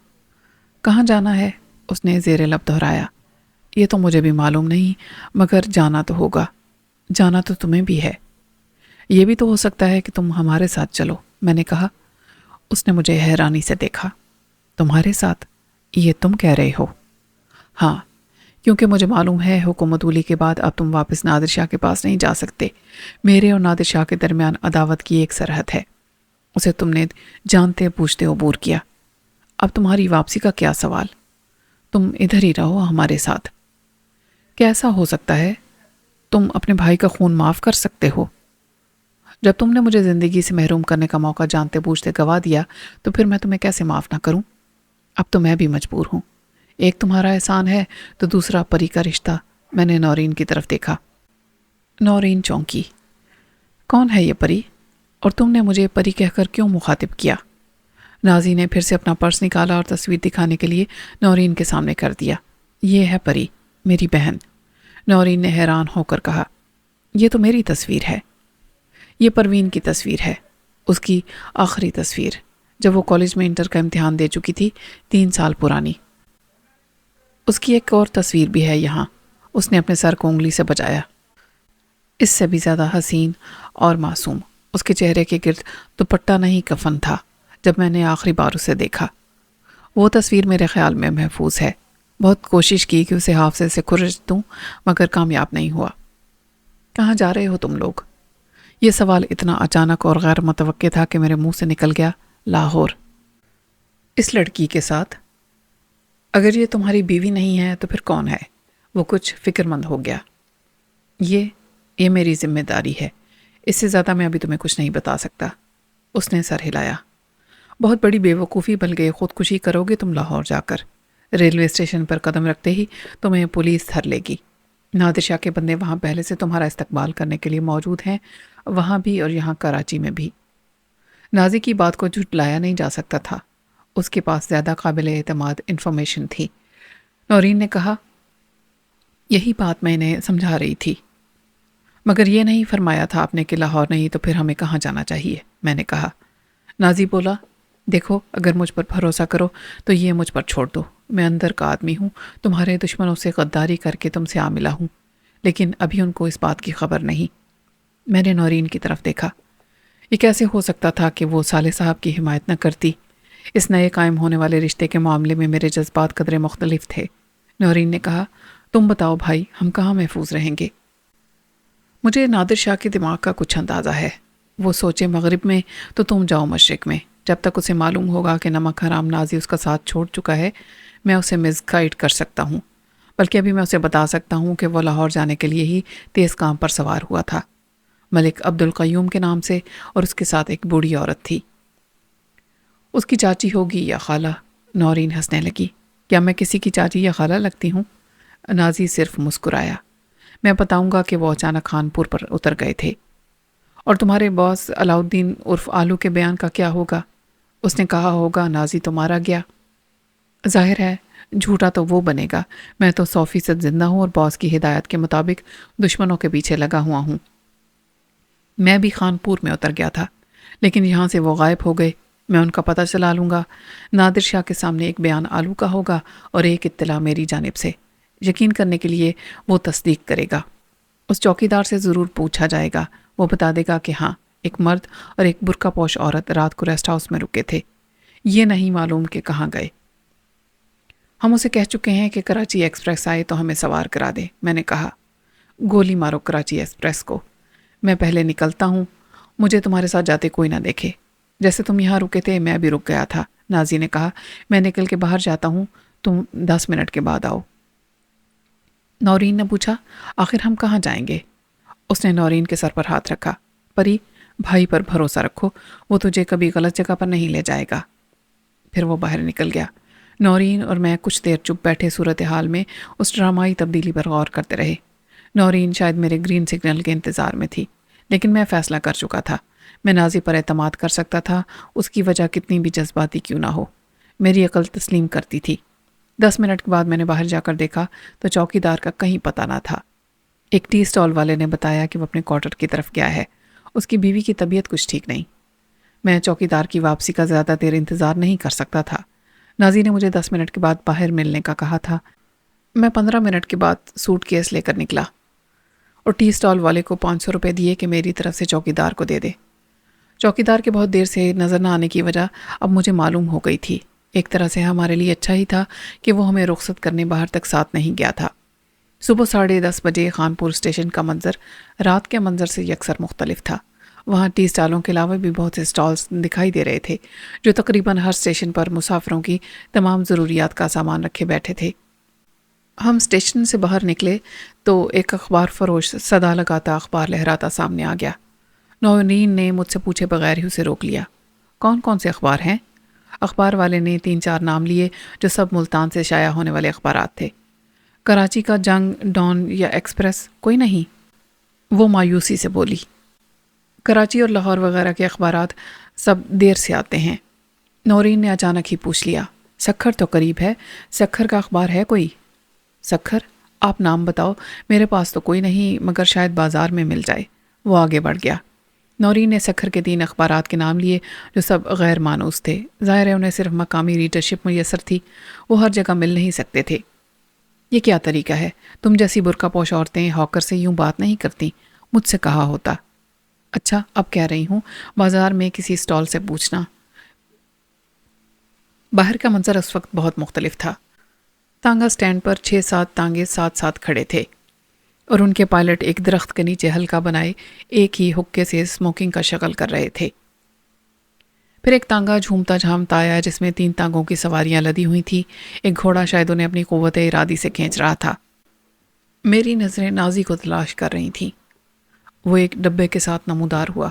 Speaker 1: کہاں جانا ہے؟ اس نے زیر لب دہرایا۔ یہ تو مجھے بھی معلوم نہیں، مگر جانا تو ہوگا۔ جانا تو تمہیں بھی ہے۔ یہ بھی تو ہو سکتا ہے کہ تم ہمارے ساتھ چلو، میں نے کہا۔ اس نے مجھے حیرانی سے دیکھا۔ تمہارے ساتھ؟ یہ تم کہہ رہے ہو؟ ہاں، کیونکہ مجھے معلوم ہے حکومت ولی کے بعد اب تم واپس نادر شاہ کے پاس نہیں جا سکتے۔ میرے اور نادر شاہ کے درمیان عداوت کی ایک سرحد ہے، اسے تم نے جانتے پوچھتے عبور کیا۔ اب تمہاری واپسی کا کیا سوال؟ تم ادھر ہی رہو ہمارے ساتھ۔ کیسا ہو سکتا ہے؟ تم اپنے بھائی کا خون معاف کر سکتے ہو؟ جب تم نے مجھے زندگی سے محروم کرنے کا موقع جانتے بوجھتے گوا دیا تو پھر میں تمہیں کیسے معاف نہ کروں؟ اب تو میں بھی مجبور ہوں۔ ایک تمہارا احسان ہے تو دوسرا پری کا رشتہ۔ میں نے نورین کی طرف دیکھا۔ نورین چونکی۔ کون ہے یہ پری؟ اور تم نے مجھے پری کہہ کر کیوں مخاطب کیا؟ نازی نے پھر سے اپنا پرس نکالا اور تصویر دکھانے کے لیے نورین کے سامنے کر دیا۔ یہ ہے پری، میری بہن۔ نورین نے حیران ہو کر کہا، یہ تو میری تصویر ہے۔ یہ پروین کی تصویر ہے، اس کی آخری تصویر، جب وہ کالج میں انٹر کا امتحان دے چکی تھی، 3 سال پرانی۔ اس کی ایک اور تصویر بھی ہے یہاں۔ اس نے اپنے سر کو انگلی سے بجایا۔ اس سے بھی زیادہ حسین اور معصوم۔ اس کے چہرے کے گرد دوپٹہ نہیں کفن تھا جب میں نے آخری بار اسے دیکھا۔ وہ تصویر میرے خیال میں محفوظ ہے۔ بہت کوشش کی کہ اسے حافظے سے کھرچ دوں مگر کامیاب نہیں ہوا۔ کہاں جا رہے ہو تم لوگ؟ یہ سوال اتنا اچانک اور غیر متوقع تھا کہ میرے منہ سے نکل گیا، لاہور۔ اس لڑکی کے ساتھ؟ اگر یہ تمہاری بیوی نہیں ہے تو پھر کون ہے؟ وہ کچھ فکر مند ہو گیا۔ یہ میری ذمہ داری ہے، اس سے زیادہ میں ابھی تمہیں کچھ نہیں بتا سکتا۔ اس نے سر ہلایا۔ بہت بڑی بے وقوفی بلکہ خودکشی کرو گے تم لاہور جا کر۔ ریلوے اسٹیشن پر قدم رکھتے ہی تمہیں پولیس دھر لے گی۔ نادر شاہ کے بندے وہاں پہلے سے تمہارا استقبال کرنے کے لیے موجود ہیں، وہاں بھی اور یہاں کراچی میں بھی۔ نازی کی بات کو جھٹلایا نہیں جا سکتا تھا، اس کے پاس زیادہ قابل اعتماد انفارمیشن تھی۔ نورین نے کہا، یہی بات میں انہیں سمجھا رہی تھی، مگر یہ نہیں فرمایا تھا آپ نے کہ لاہور نہیں تو پھر ہمیں کہاں جانا چاہیے، میں نے کہا۔ نازی بولا، دیکھو اگر مجھ پر بھروسہ کرو تو یہ مجھ پر چھوڑ دو۔ میں اندر کا آدمی ہوں، تمہارے دشمنوں سے غداری کر کے تم سے آ ملا ہوں، لیکن ابھی ان کو اس بات کی خبر نہیں۔ میں نے نورین کی طرف دیکھا۔ یہ کیسے ہو سکتا تھا کہ وہ صالح صاحب کی حمایت نہ کرتی؟ اس نئے قائم ہونے والے رشتے کے معاملے میں میرے جذبات قدرے مختلف تھے۔ نورین نے کہا، تم بتاؤ بھائی، ہم کہاں محفوظ رہیں گے؟ مجھے نادر شاہ کے دماغ کا کچھ اندازہ ہے۔ وہ سوچے مغرب میں تو تم جاؤ مشرق میں۔ جب تک اسے معلوم ہوگا کہ نمک حرام نازی اس کا ساتھ چھوڑ چکا ہے، میں اسے مس گائیڈ کر سکتا ہوں۔ بلکہ ابھی میں اسے بتا سکتا ہوں کہ وہ لاہور جانے کے لیے ہی تیز کام پر سوار ہوا تھا، ملک عبد القیوم کے نام سے، اور اس کے ساتھ ایک بوڑھی عورت تھی۔ اس کی چاچی ہوگی یا خالہ؟ نورین ہنسنے لگی۔ کیا میں کسی کی چاچی یا خالہ لگتی ہوں؟ نازی صرف مسکرایا۔ میں بتاؤں گا کہ وہ اچانک خانپور پر اتر گئے تھے۔ اور تمہارے باس علاؤدین عرف آلو کے بیان کا کیا ہوگا؟ اس نے کہا ہوگا نازی تو مارا گیا۔ ظاہر ہے جھوٹا تو وہ بنے گا۔ میں تو 100% زندہ ہوں اور باس کی ہدایت کے مطابق دشمنوں کے پیچھے لگا ہوا ہوں۔ میں بھی خانپور میں اتر گیا تھا، لیکن یہاں سے وہ غائب ہو گئے۔ میں ان کا پتہ چلا لوں گا۔ نادر شاہ کے سامنے ایک بیان آلو کا ہوگا اور ایک اطلاع میری جانب سے۔ یقین کرنے کے لیے وہ تصدیق کرے گا۔ اس چوکیدار سے ضرور پوچھا جائے گا، وہ بتا دے گا کہ ہاں، ایک مرد اور ایک برقع پوش عورت رات کو ریسٹ ہاؤس میں رکے تھے۔ یہ نہیں معلوم کہ کہاں گئے۔ ہم اسے کہہ چکے ہیں کہ کراچی ایکسپریس آئے تو ہمیں سوار کرا دے، میں نے کہا۔ گولی مارو کراچی ایکسپریس کو، میں پہلے نکلتا ہوں، مجھے تمہارے ساتھ جاتے کوئی نہ دیکھے۔ جیسے تم یہاں رکے تھے میں بھی رک گیا تھا، نازی نے کہا۔ میں نکل کے باہر جاتا ہوں، تم 10 منٹ کے بعد آؤ۔ نورین نے پوچھا، آخر ہم کہاں جائیں گے؟ اس نے نورین کے سر پر ہاتھ رکھا۔ پری، بھائی پر بھروسہ رکھو، وہ تجھے کبھی غلط جگہ پر نہیں لے جائے گا۔ پھر وہ باہر نکل گیا۔ نورین اور میں کچھ دیر چپ بیٹھے صورتحال میں اس ڈرامائی تبدیلی پر غور کرتے رہے۔ نورین شاید میرے گرین سگنل کے انتظار میں تھی، لیکن میں فیصلہ کر چکا تھا۔ میں نازی پر اعتماد کر سکتا تھا، اس کی وجہ کتنی بھی جذباتی کیوں نہ ہو۔ میری عقل تسلیم کرتی تھی۔ 10 منٹ کے بعد میں نے باہر جا کر دیکھا تو چوکیدار کا کہیں پتہ نہ تھا۔ ایک ٹی سٹال والے نے بتایا کہ وہ اپنے کوارٹر کی طرف گیا ہے، اس کی بیوی کی طبیعت کچھ ٹھیک نہیں۔ میں چوکیدار کی واپسی کا زیادہ دیر انتظار نہیں کر سکتا تھا۔ نازی نے مجھے 10 منٹ کے بعد باہر ملنے کا کہا تھا۔ میں 15 منٹ کے بعد سوٹ کیس لے کر نکلا اور ٹی سٹال والے کو 500 روپے دیے کہ میری طرف سے چوکیدار کو دے دے۔ چوکیدار کے بہت دیر سے نظر نہ آنے کی وجہ اب مجھے معلوم ہو گئی تھی۔ ایک طرح سے ہمارے لیے اچھا ہی تھا کہ وہ ہمیں رخصت کرنے باہر تک ساتھ نہیں گیا تھا۔ صبح 10:30 بجے خانپور اسٹیشن کا منظر رات کے منظر سے یکسر مختلف تھا۔ وہاں ٹی اسٹالوں کے علاوہ بھی بہت سے اسٹالز دکھائی دے رہے تھے جو تقریباً ہر اسٹیشن پر مسافروں کی تمام ضروریات کا سامان رکھے بیٹھے تھے۔ ہم اسٹیشن سے باہر نکلے تو ایک اخبار فروش صدا لگاتا اخبار لہراتا سامنے آ گیا۔ نورین نے مجھ سے پوچھے بغیر ہی اسے روک لیا۔ کون کون سے اخبار ہیں؟ اخبار والے نے 3-4 نام لیے جو سب ملتان سے شائع ہونے والے اخبارات تھے۔ کراچی کا جنگ، ڈان یا ایکسپریس کوئی نہیں؟ وہ مایوسی سے بولی۔ کراچی اور لاہور وغیرہ کے اخبارات سب دیر سے آتے ہیں۔ نورین نے اچانک ہی پوچھ لیا۔ سکھر تو قریب ہے، سکھر کا اخبار ہے کوئی؟ سکھر؟ آپ نام بتاؤ، میرے پاس تو کوئی نہیں، مگر شاید بازار میں مل جائے۔ وہ آگے بڑھ گیا۔ نورین نے سکھر کے 3 اخبارات کے نام لیے جو سب غیر مانوس تھے۔ ظاہر ہے انہیں صرف مقامی ریڈرشپ میسر تھی، وہ ہر جگہ مل نہیں سکتے تھے۔ یہ کیا طریقہ ہے؟ تم جیسی برقع پوش عورتیں ہاکر سے یوں بات نہیں کرتی، مجھ سے کہا ہوتا۔ اچھا اب کہہ رہی ہوں، بازار میں کسی اسٹال سے پوچھنا۔ باہر کا منظر اس وقت بہت مختلف تھا۔ تانگا سٹینڈ پر 6-7 تانگے ساتھ ساتھ کھڑے تھے اور ان کے پائلٹ ایک درخت کے نیچے ہلکا بنائے ایک ہی حکے سے اسموکنگ کا شغل کر رہے تھے۔ پھر ایک تانگا جھومتا جھامتا آیا جس میں 3 تانگوں کی سواریاں لدی ہوئی تھیں۔ ایک گھوڑا شاید انہیں اپنی قوت ارادی سے کھینچ رہا تھا۔ میری نظریں نازی کو تلاش کر رہی تھیں۔ وہ ایک ڈبے کے ساتھ نمودار ہوا۔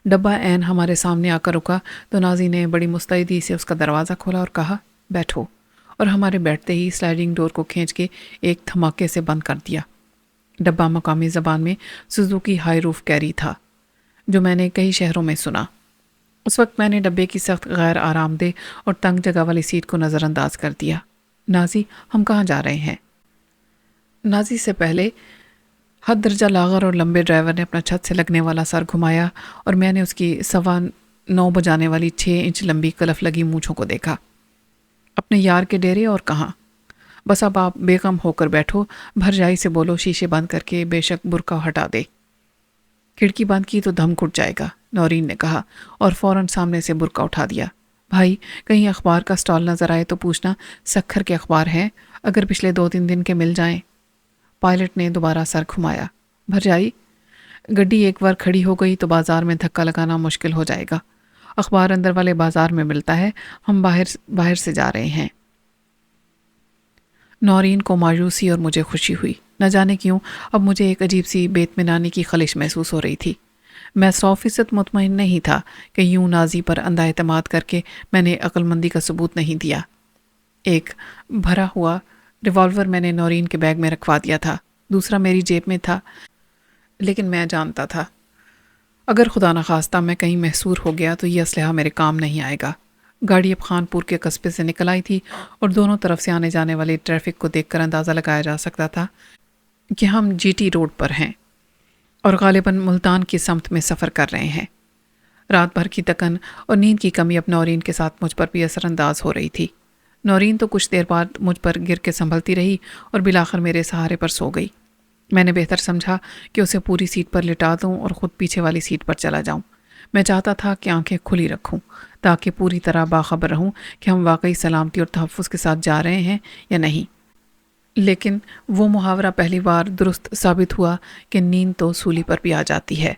Speaker 1: ڈبہ عین ہمارے سامنے آ کر رکا تو نازی نے بڑی مستعدی سے اس کا دروازہ کھولا اور کہا بیٹھو، اور ہمارے بیٹھتے ہی سلائڈنگ ڈور کو کھینچ کے ایک دھماکے سے بند کر دیا۔ ڈبہ مقامی زبان میں سوزوکی ہائی روف کیری تھا جو میں نے کئی شہروں میں سنا۔ اس وقت میں نے ڈبے کی سخت غیر آرام دہ اور تنگ جگہ والی سیٹ کو نظر انداز کر دیا۔ نازی ہم کہاں جا رہے ہیں؟ نازی سے پہلے حد درجہ لاغر اور لمبے ڈرائیور نے اپنا چھت سے لگنے والا سر گھمایا اور میں نے اس کی 9:15 بجانے والی 6 انچ لمبی کلف لگی مونچھوں کو دیکھا۔ اپنے یار کے ڈیرے اور کہاں؟ بس اب آپ بے غم ہو کر بیٹھو، بھرجائی سے بولو شیشے بند کر کے بے شک برقع ہٹا دے۔ کھڑکی بند کی تو دم گھٹ جائے گا، نورین نے کہا اور فوراً سامنے سے برقع اٹھا دیا۔ بھائی کہیں اخبار کا سٹال نظر آئے تو پوچھنا سکھر کے اخبار ہیں، اگر پچھلے 2-3 دن کے مل جائیں۔ پائلٹ نے دوبارہ سر گھمایا۔ بھرجائی؟ گڈی ایک بار کھڑی ہو گئی تو بازار میں دھکا لگانا مشکل ہو جائے گا۔ اخبار اندر والے بازار میں ملتا ہے، ہم باہر سے جا رہے ہیں۔ نورین کو مایوسی اور مجھے خوشی ہوئی۔ نہ جانے کیوں اب مجھے ایک عجیب سی بے اطمینانی کی خلش محسوس ہو رہی تھی۔ میں 100% مطمئن نہیں تھا کہ یوں نازی پر اندھا اعتماد کر کے میں نے عقل مندی کا ثبوت نہیں دیا۔ ایک بھرا ہوا ریوالور میں نے نورین کے بیگ میں رکھوا دیا تھا، دوسرا میری جیب میں تھا، لیکن میں جانتا تھا اگر خدا نخواستہ میں کہیں محصور ہو گیا تو یہ اسلحہ میرے کام نہیں آئے گا۔ گاڑی اب خانپور کے قصبے سے نکل آئی تھی اور دونوں طرف سے آنے جانے والے ٹریفک کو دیکھ کر اندازہ لگایا جا سکتا تھا کہ ہم جی ٹی روڈ پر ہیں اور غالباً ملتان کی سمت میں سفر کر رہے ہیں۔ رات بھر کی تکن اور نیند کی کمی اب نورین کے ساتھ مجھ پر بھی اثر انداز ہو رہی تھی۔ نورین تو کچھ دیر بعد مجھ پر گر کے سنبھلتی رہی اور بالآخر میرے سہارے پر سو گئی۔ میں نے بہتر سمجھا کہ اسے پوری سیٹ پر لٹا دوں اور خود پیچھے والی سیٹ پر چلا جاؤں۔ میں چاہتا تھا کہ آنکھیں کھلی رکھوں تاکہ پوری طرح باخبر رہوں کہ ہم واقعی سلامتی اور تحفظ کے ساتھ جا رہے ہیں یا نہیں۔ لیکن وہ محاورہ پہلی بار درست ثابت ہوا کہ نیند تو سولی پر بھی آ جاتی ہے۔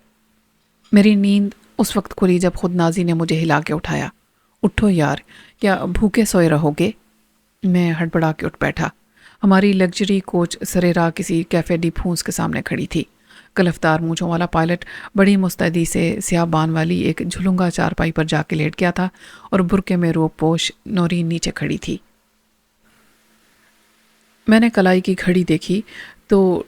Speaker 1: میری نیند اس وقت کھلی جب خود نازی نے مجھے ہلا کے اٹھایا۔ اٹھو یار، کیا بھوکے سوئے رہو گے؟ میں ہڑبڑا کے اٹھ بیٹھا۔ ہماری لگژری کوچ سرے راہ کسی کیفے ڈی پھونس کے سامنے کھڑی تھی۔ کلفدار مونچھوں والا پائلٹ بڑی مستعدی سے سیاہ بان والی ایک جھلنگا چارپائی پر جا کے لیٹ گیا تھا اور برقعے میں روب پوش نورین نیچے کھڑی تھی۔ میں نے کلائی کی گھڑی دیکھی تو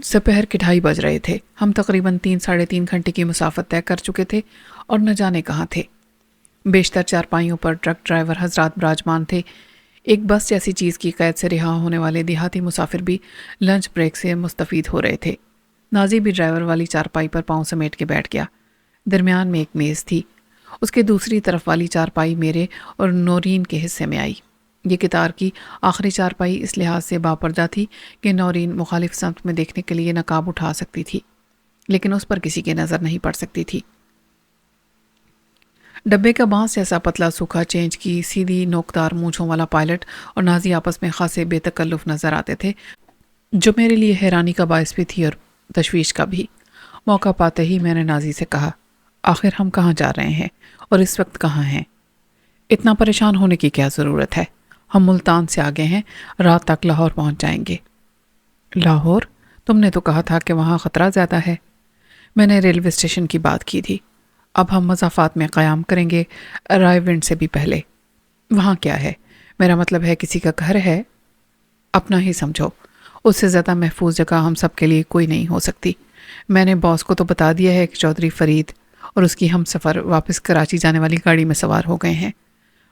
Speaker 1: سپہر کے 2:30 بج رہے تھے۔ ہم تقریباً 3-3.5 گھنٹے کی مسافت طے کر چکے تھے اور نہ جانے کہاں تھے۔ بیشتر چارپائیوں پر ٹرک ڈرائیور حضرات براجمان تھے۔ ایک بس جیسی چیز کی قید سے رہا ہونے والے دیہاتی مسافر بھی لنچ بریک سے مستفید ہو رہے تھے۔ نازی بھی ڈرائیور والی چارپائی پر پاؤں سمیٹ کے بیٹھ گیا۔ درمیان میں ایک میز تھی، اس کے دوسری طرف والی چارپائی میرے اور نورین کے حصے میں آئی۔ یہ قطار کی آخری چارپائی اس لحاظ سے باپردہ تھی کہ نورین مخالف سمت میں دیکھنے کے لیے نقاب اٹھا سکتی تھی، لیکن اس پر کسی کی نظر نہیں پڑ سکتی تھی۔ ڈبے کا بانس جیسا پتلا سوکھا چینج کی سیدھی نوکدار مونچھوں والا پائلٹ اور نازی آپس میں خاصے بے تکلف نظر آتے تھے۔ جو میرے لیے حیرانی کا باعث بھی تھی اور تشویش کا بھی۔ موقع پاتے ہی میں نے نازی سے کہا، آخر ہم کہاں جا رہے ہیں اور اس وقت کہاں ہیں؟ اتنا پریشان ہونے کی کیا ضرورت ہے؟ ہم ملتان سے آگے ہیں، رات تک لاہور پہنچ جائیں گے۔ لاہور؟ تم نے تو کہا تھا کہ وہاں خطرہ زیادہ ہے۔ میں نے ریلوے اسٹیشن کی بات کی تھی۔ اب ہم مضافات میں قیام کریں گے، رائے ونڈ سے بھی پہلے۔ وہاں کیا ہے؟ میرا مطلب ہے کسی کا گھر ہے؟ اپنا ہی سمجھو، اس سے زیادہ محفوظ جگہ ہم سب کے لیے کوئی نہیں ہو سکتی۔ میں نے باس کو تو بتا دیا ہے کہ چودھری فرید اور اس کی ہم سفر واپس کراچی جانے والی گاڑی میں سوار ہو گئے ہیں۔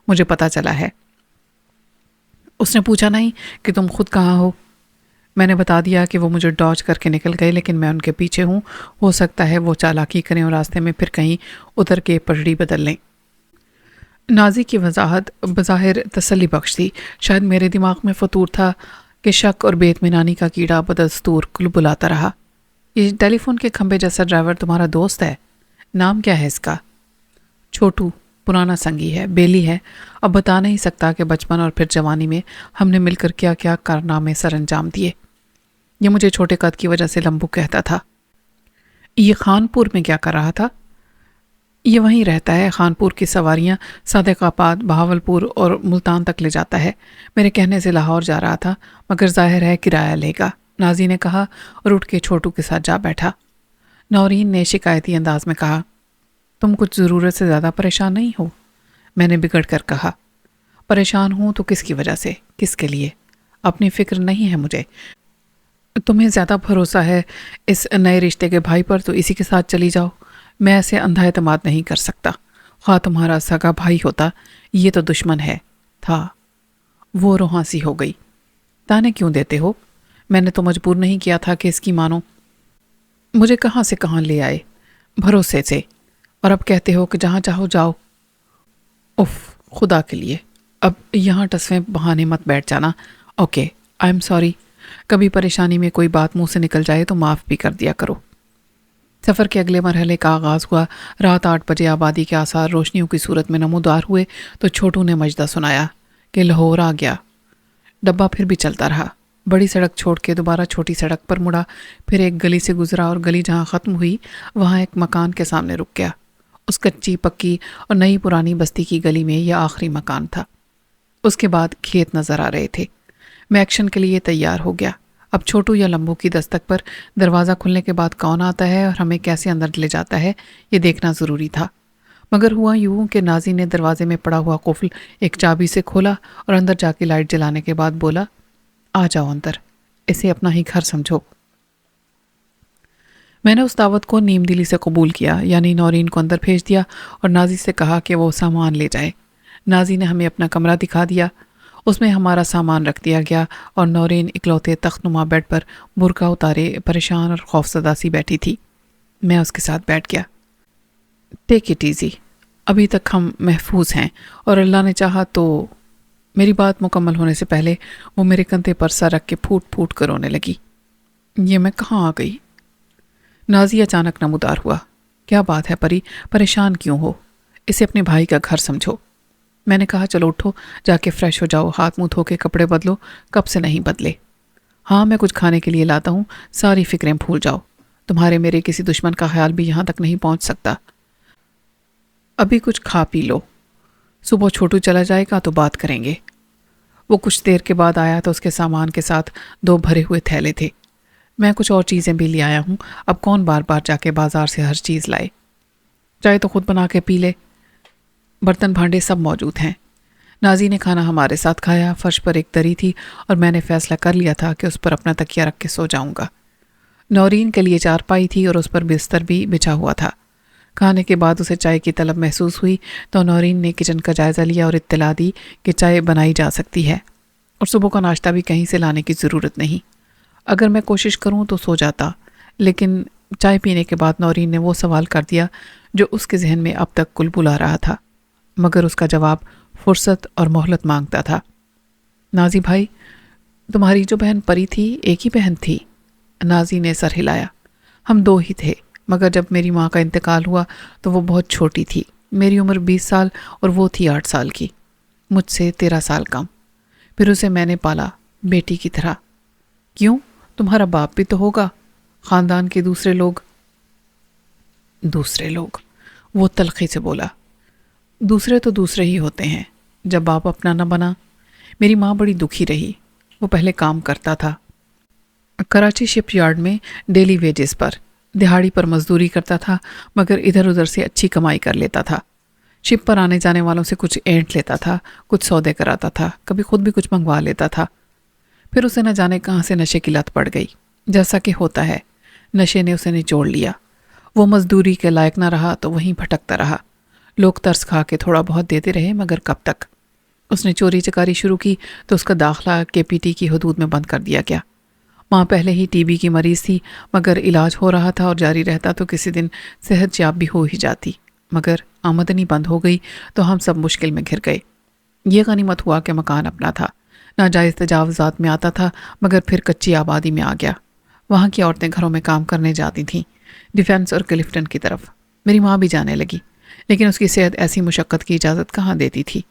Speaker 1: مجھے پتہ چلا ہے۔ اس نے پوچھا نہیں کہ تم خود کہاں ہو؟ میں نے بتا دیا کہ وہ مجھے ڈاج کر کے نکل گئے، لیکن میں ان کے پیچھے ہوں۔ ہو سکتا ہے وہ چالاکی کریں اور راستے میں پھر کہیں اتر کے پٹڑی بدل لیں۔ نازی کی وضاحت بظاہر تسلی بخش تھی۔ شاید میرے دماغ میں فطور تھا کہ شک اور بے اطمینانی کا کیڑا بدستور بلاتا رہا۔ یہ ٹیلی فون کے کھمبے جیسا ڈرائیور تمہارا دوست ہے؟ نام کیا ہے اس کا؟ چھوٹو، پرانا سنگی ہے، بیلی ہے۔ اب بتا نہیں سکتا کہ بچپن اور پھر جوانی میں ہم نے مل کر کیا کیا کارنامے سر انجام دیے۔ یہ مجھے چھوٹے قد کی وجہ سے لمبو کہتا تھا۔ یہ خانپور میں کیا کر رہا تھا؟ یہ وہیں رہتا ہے۔ خانپور کی سواریاں صادق آباد، بہاولپور اور ملتان تک لے جاتا ہے۔ میرے کہنے سے لاہور جا رہا تھا، مگر ظاہر ہے کرایہ لے گا، نازی نے کہا اور اٹھ کے چھوٹو کے ساتھ جا بیٹھا۔ نورین نے شکایتی انداز میں کہا، تم کچھ ضرورت سے زیادہ پریشان نہیں ہو؟ میں نے بگڑ کر کہا، پریشان ہوں تو کس کی وجہ سے، کس کے لیے؟ اپنی فکر نہیں ہے مجھے۔ تمہیں زیادہ بھروسہ ہے اس نئے رشتے کے بھائی پر تو اسی کے ساتھ چلی جاؤ۔ میں ایسے اندھا اعتماد نہیں کر سکتا۔ خواہ تمہارا سگا بھائی ہوتا، یہ تو دشمن ہے تھا۔ وہ روحانسی ہو گئی۔ تانے کیوں دیتے ہو؟ میں نے تو مجبور نہیں کیا تھا کہ اس کی مانو۔ مجھے کہاں سے کہاں لے آئے؟ بھروسے سے، اور اب کہتے ہو کہ جہاں چاہو جاؤ۔ اف، خدا کے لیے اب یہاں ٹسویں بہانے مت بیٹھ جانا۔ Okay, I am sorry. کبھی پریشانی میں کوئی بات منہ سے نکل جائے تو معاف بھی کر دیا کرو۔ سفر کے اگلے مرحلے کا آغاز ہوا۔ رات 8 بجے آبادی کے آثار روشنیوں کی صورت میں نمودار ہوئے تو چھوٹو نے مجدہ سنایا کہ لاہور آ گیا۔ ڈبہ پھر بھی چلتا رہا۔ بڑی سڑک چھوڑ کے دوبارہ چھوٹی سڑک پر مڑا، پھر ایک گلی سے گزرا اور گلی جہاں ختم ہوئی وہاں ایک مکان کے سامنے رک گیا۔ اس کچی پکی اور نئی پرانی بستی کی گلی میں یہ آخری مکان تھا۔ اس کے بعد کھیت نظر آ رہے تھے۔ میں ایکشن کے لیے تیار ہو گیا۔ اب چھوٹو یا لمبو کی دستک پر دروازہ کھلنے کے بعد کون آتا ہے اور ہمیں کیسے اندر لے جاتا ہے، یہ دیکھنا ضروری تھا۔ مگر ہوا یوں کہ نازی نے دروازے میں پڑا ہوا قفل ایک چابی سے کھولا اور اندر جا کے لائٹ جلانے کے بعد بولا، آ جاؤ اندر، اسے اپنا ہی گھر سمجھو۔ میں نے اس دعوت کو نیم دلی سے قبول کیا، یعنی نورین کو اندر بھیج دیا اور نازی سے کہا کہ وہ سامان لے جائے۔ نازی نے ہمیں اپنا کمرہ دکھا دیا۔ اس میں ہمارا سامان رکھ دیا گیا اور نورین اکلوتے تخت نما بیڈ پر برقع اتارے پریشان اور خوفزدہ سی بیٹھی تھی۔ میں اس کے ساتھ بیٹھ گیا۔ ٹیک اٹ ایزی، ابھی تک ہم محفوظ ہیں اور اللہ نے چاہا تو۔ میری بات مکمل ہونے سے پہلے وہ میرے کندھے پر سر رکھ کے پھوٹ پھوٹ کر رونے لگی۔ یہ میں کہاں آ گئی؟ نازی اچانک نمودار ہوا۔ کیا بات ہے پری، پریشان کیوں ہو؟ اسے اپنے بھائی کا گھر سمجھو۔ میں نے کہا چلو اٹھو، جا کے فریش ہو جاؤ، ہاتھ منہ دھو کے کپڑے بدلو، کب سے نہیں بدلے۔ ہاں، میں کچھ کھانے کے لیے لاتا ہوں، ساری فکریں بھول جاؤ۔ تمہارے میرے کسی دشمن کا خیال بھی یہاں تک نہیں پہنچ سکتا۔ ابھی کچھ کھا پی لو، صبح چھوٹو چلا جائے گا تو بات کریں گے۔ وہ کچھ دیر کے بعد آیا تو اس کے سامان کے ساتھ 2 بھرے ہوئے تھیلے تھے۔ میں کچھ اور چیزیں بھی لے آیا ہوں، اب کون بار بار جا کے بازار سے ہر چیز لائے؟ چائے تو خود بنا کے پی لے، برتن بھانڈے سب موجود ہیں۔ نازی نے کھانا ہمارے ساتھ کھایا۔ فرش پر ایک دری تھی اور میں نے فیصلہ کر لیا تھا کہ اس پر اپنا تکیہ رکھ کے سو جاؤں گا۔ نورین کے لیے چارپائی تھی اور اس پر بستر بھی بچھا ہوا تھا۔ کھانے کے بعد اسے چائے کی طلب محسوس ہوئی تو نورین نے کچن کا جائزہ لیا اور اطلاع دی کہ چائے بنائی جا سکتی ہے اور صبح کا ناشتہ بھی کہیں سے لانے کی ضرورت نہیں۔ اگر میں کوشش کروں تو سو جاتا، لیکن چائے پینے کے بعد نورین نے وہ سوال کر دیا جو اس کے ذہن میں اب تک کلبل آ رہا تھا، مگر اس کا جواب فرصت اور مہلت مانگتا تھا۔ نازی بھائی، تمہاری جو بہن پری تھی ایک ہی بہن تھی؟ نازی نے سر ہلایا۔ ہم 2 ہی تھے، مگر جب میری ماں کا انتقال ہوا تو وہ بہت چھوٹی تھی۔ میری عمر 20 سال اور وہ تھی 8 سال کی، مجھ سے 13 سال کم۔ پھر اسے میں نے پالا بیٹی کی طرح۔ کیوں؟ تمہارا باپ بھی تو ہوگا، خاندان کے دوسرے لوگ۔ دوسرے لوگ، وہ تلخی سے بولا۔ دوسرے تو دوسرے ہی ہوتے ہیں جب باپ اپنا نہ بنا۔ میری ماں بڑی دکھی رہی۔ وہ پہلے کام کرتا تھا کراچی شپ یارڈ میں ڈیلی ویجز پر، دہاڑی پر مزدوری کرتا تھا، مگر ادھر ادھر سے اچھی کمائی کر لیتا تھا۔ شپ پر آنے جانے والوں سے کچھ اینٹ لیتا تھا، کچھ سودے کراتا تھا، کبھی خود بھی کچھ منگوا لیتا تھا۔ پھر اسے نہ جانے کہاں سے نشے کی لت پڑ گئی۔ جیسا کہ ہوتا ہے، نشے نے اسے نچوڑ لیا۔ وہ مزدوری کے لائق نہ رہا تو وہیں بھٹکتا رہا۔ لوگ ترس کھا کے تھوڑا بہت دیتے رہے، مگر کب تک؟ اس نے چوری چکاری شروع کی تو اس کا داخلہ KPT کی حدود میں بند کر دیا گیا۔ ماں پہلے ہی TB کی مریض تھی، مگر علاج ہو رہا تھا اور جاری رہتا تو کسی دن صحت یاب بھی ہو ہی جاتی، مگر آمدنی بند ہو گئی تو ہم سب مشکل میں گھر گئے۔ یہ غنیمت ہوا کہ مکان اپنا تھا، ناجائز تجاوزات میں آتا تھا، مگر پھر کچی آبادی میں آ گیا۔ وہاں کی عورتیں گھروں میں کام کرنے جاتی تھیں، ڈیفینس اور کلفٹن کی طرف۔ میری ماں بھی جانے لگی، لیکن اس کی صحت ایسی مشقت کی اجازت کہاں دیتی تھی۔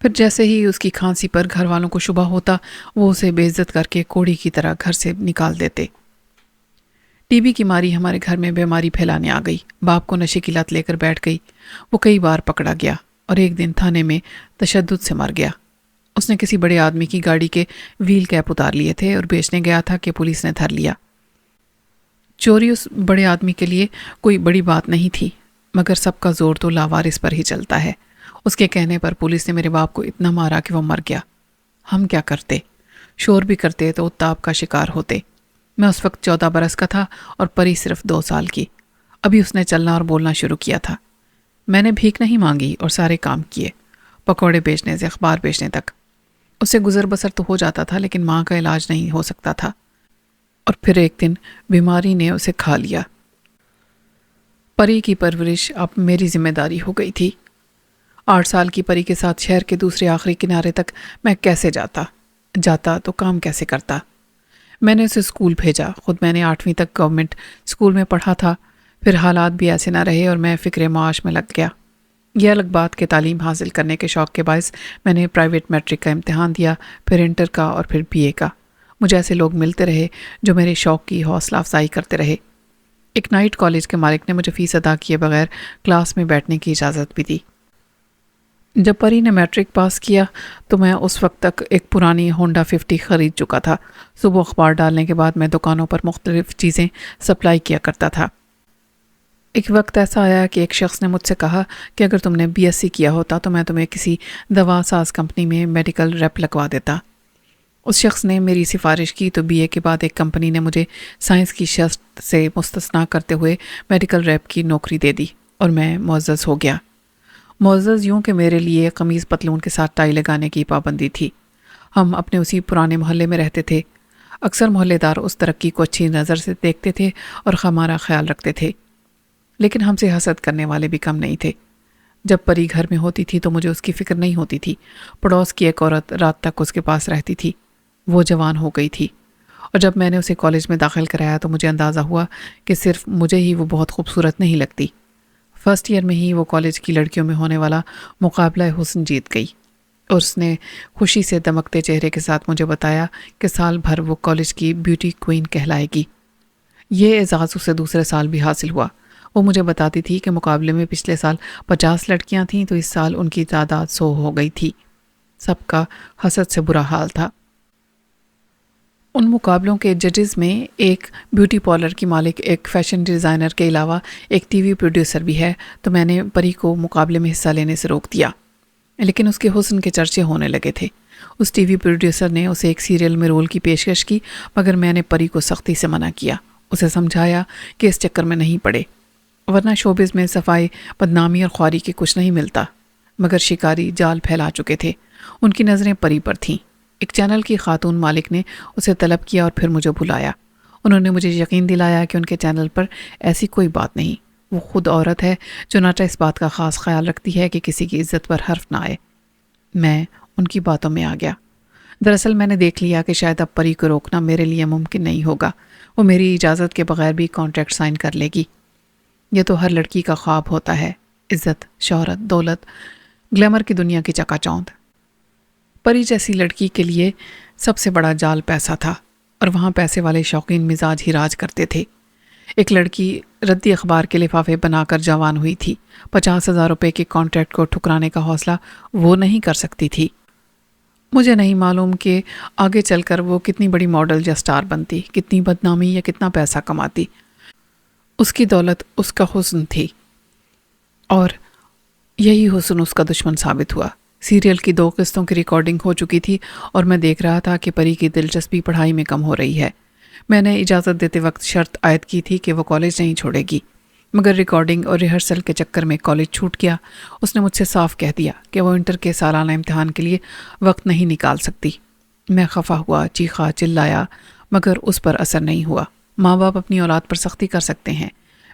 Speaker 1: پھر جیسے ہی اس کی کھانسی پر گھر والوں کو شبہ ہوتا، وہ اسے بے عزت کر کے کوڑی کی طرح گھر سے نکال دیتے۔ TB کی ماری ہمارے گھر میں بیماری پھیلانے آ گئی۔ باپ کو نشے کی لت لے کر بیٹھ گئی۔ وہ کئی بار پکڑا گیا اور ایک دن تھانے میں تشدد سے مر گیا۔ اس نے کسی بڑے آدمی کی گاڑی کے ویل کیپ اتار لیے تھے اور بیچنے گیا تھا کہ پولیس نے دھر لیا۔ چوری اس بڑے آدمی کے لیے کوئی بڑی بات نہیں تھی، مگر سب کا زور تو لاوارث پر ہی چلتا ہے۔ اس کے کہنے پر پولیس نے میرے باپ کو اتنا مارا کہ وہ مر گیا۔ ہم کیا کرتے؟ شور بھی کرتے تو اتاب کا شکار ہوتے۔ میں اس وقت 14 برس کا تھا اور پری صرف 2 سال کی۔ ابھی اس نے چلنا اور بولنا شروع کیا تھا۔ میں نے بھیک نہیں مانگی اور سارے کام کیے، پکوڑے بیچنے سے اخبار بیچنے تک۔ اس سے گزر بسر تو ہو جاتا تھا، لیکن ماں کا علاج نہیں ہو سکتا تھا۔ اور پھر ایک دن بیماری نے اسے کھا لیا۔ پری کی پرورش اب میری ذمہ داری ہو گئی تھی۔ 8 سال کی پری کے ساتھ شہر کے دوسرے آخری کنارے تک میں کیسے جاتا تو کام کیسے کرتا؟ میں نے اسے اسکول بھیجا۔ خود میں نے 8ویں تک گورنمنٹ اسکول میں پڑھا تھا۔ پھر حالات بھی ایسے نہ رہے اور میں فکر معاش میں لگ گیا۔ یہ الگ بات کہ تعلیم حاصل کرنے کے شوق کے باعث میں نے پرائیویٹ میٹرک کا امتحان دیا، پھر انٹر کا اور پھر BA کا۔ مجھے ایسے لوگ ملتے رہے جو میرے شوق کی حوصلہ افزائی کرتے رہے۔ ایک نائٹ کالج کے مالک نے مجھے فیس ادا کیے بغیر کلاس میں بیٹھنے کی اجازت بھی دی۔ جب پری نے میٹرک پاس کیا تو میں اس وقت تک ایک پرانی ہونڈا 50 خرید چکا تھا۔ صبح اخبار ڈالنے کے بعد میں دکانوں پر مختلف چیزیں سپلائی کیا کرتا تھا۔ ایک وقت ایسا آیا کہ ایک شخص نے مجھ سے کہا کہ اگر تم نے BSc کیا ہوتا تو میں تمہیں کسی دوا ساز کمپنی میں میڈیکل ریپ لگوا دیتا۔ اس شخص نے میری سفارش کی تو BA کے بعد ایک کمپنی نے مجھے سائنس کی شرط سے مستثنا کرتے ہوئے میڈیکل ریپ کی نوکری دے دی اور میں معزز ہو گیا۔ معزز یوں کہ میرے لیے قمیض پتلون کے ساتھ ٹائی لگانے کی پابندی تھی۔ ہم اپنے اسی پرانے محلے میں رہتے تھے۔ اکثر محلے دار اس ترقی کو اچھی نظر سے دیکھتے تھے اور ہمارا خیال رکھتے تھے، لیکن ہم سے حسد کرنے والے بھی کم نہیں تھے۔ جب پری گھر میں ہوتی تھی تو مجھے اس کی فکر نہیں ہوتی تھی۔ پڑوس کی ایک عورت رات تک اس کے پاس رہتی تھی۔ وہ جوان ہو گئی تھی، اور جب میں نے اسے کالج میں داخل کرایا تو مجھے اندازہ ہوا کہ صرف مجھے ہی وہ بہت خوبصورت نہیں لگتی۔ فرسٹ ایئر میں ہی وہ کالج کی لڑکیوں میں ہونے والا مقابلہ حسن جیت گئی، اور اس نے خوشی سے دمکتے چہرے کے ساتھ مجھے بتایا کہ سال بھر وہ کالج کی بیوٹی کوئین کہلائے گی۔ یہ اعزاز اسے دوسرے سال بھی حاصل ہوا۔ وہ مجھے بتاتی تھی کہ مقابلے میں پچھلے سال 50 لڑکیاں تھیں تو اس سال ان کی تعداد 100 ہو گئی تھی۔ سب کا حسد سے برا حال تھا۔ ان مقابلوں کے ججز میں ایک بیوٹی پارلر کی مالک، ایک فیشن ڈیزائنر کے علاوہ ایک TV پروڈیوسر بھی ہے، تو میں نے پری کو مقابلے میں حصہ لینے سے روک دیا، لیکن اس کے حسن کے چرچے ہونے لگے تھے۔ اس TV پروڈیوسر نے اسے ایک سیریل میں رول کی پیشکش کی، مگر میں نے پری کو سختی سے منع کیا، اسے سمجھایا کہ اس چکر میں نہیں پڑے، ورنہ شوبز میں صفائی، بدنامی اور خواری کے کچھ نہیں ملتا۔ مگر شکاری جال پھیلا چکے تھے، ان کی نظریں پری پر تھیں۔ ایک چینل کی خاتون مالک نے اسے طلب کیا اور پھر مجھے بلایا۔ انہوں نے مجھے یقین دلایا کہ ان کے چینل پر ایسی کوئی بات نہیں، وہ خود عورت ہے، چنانچہ اس بات کا خاص خیال رکھتی ہے کہ کسی کی عزت پر حرف نہ آئے۔ میں ان کی باتوں میں آ گیا۔ دراصل میں نے دیکھ لیا کہ شاید اب پری کو روکنا میرے لیے ممکن نہیں ہوگا۔ وہ میری اجازت کے بغیر بھی کانٹریکٹ سائن کر لے گی۔ یہ تو ہر لڑکی کا خواب ہوتا ہے، عزت، شہرت، دولت، گلیمر کی دنیا کی چکا چوند۔ پری جیسی لڑکی کے لیے سب سے بڑا جال پیسہ تھا، اور وہاں پیسے والے شوقین مزاج ہی راج کرتے تھے۔ ایک لڑکی ردی اخبار کے لفافے بنا کر جوان ہوئی تھی۔ 50,000 روپے کے کانٹریکٹ کو ٹھکرانے کا حوصلہ وہ نہیں کر سکتی تھی۔ مجھے نہیں معلوم کہ آگے چل کر وہ کتنی بڑی ماڈل یا سٹار بنتی، کتنی بدنامی یا کتنا پیسہ کماتی۔ اس کی دولت اس کا حسن تھی، اور یہی حسن اس کا دشمن ثابت ہوا۔ سیریل کی 2 قسطوں کی ریکارڈنگ ہو چکی تھی اور میں دیکھ رہا تھا کہ پری کی دلچسپی پڑھائی میں کم ہو رہی ہے۔ میں نے اجازت دیتے وقت شرط عائد کی تھی کہ وہ کالج نہیں چھوڑے گی، مگر ریکارڈنگ اور ریہرسل کے چکر میں کالج چھوٹ گیا۔ اس نے مجھ سے صاف کہہ دیا کہ وہ انٹر کے سالانہ امتحان کے لیے وقت نہیں نکال سکتی۔ میں خفا ہوا، چیخا، چلایا، مگر اس پر اثر نہیں ہوا۔ ماں باپ اپنی اولاد پر سختی کر سکتے ہیں،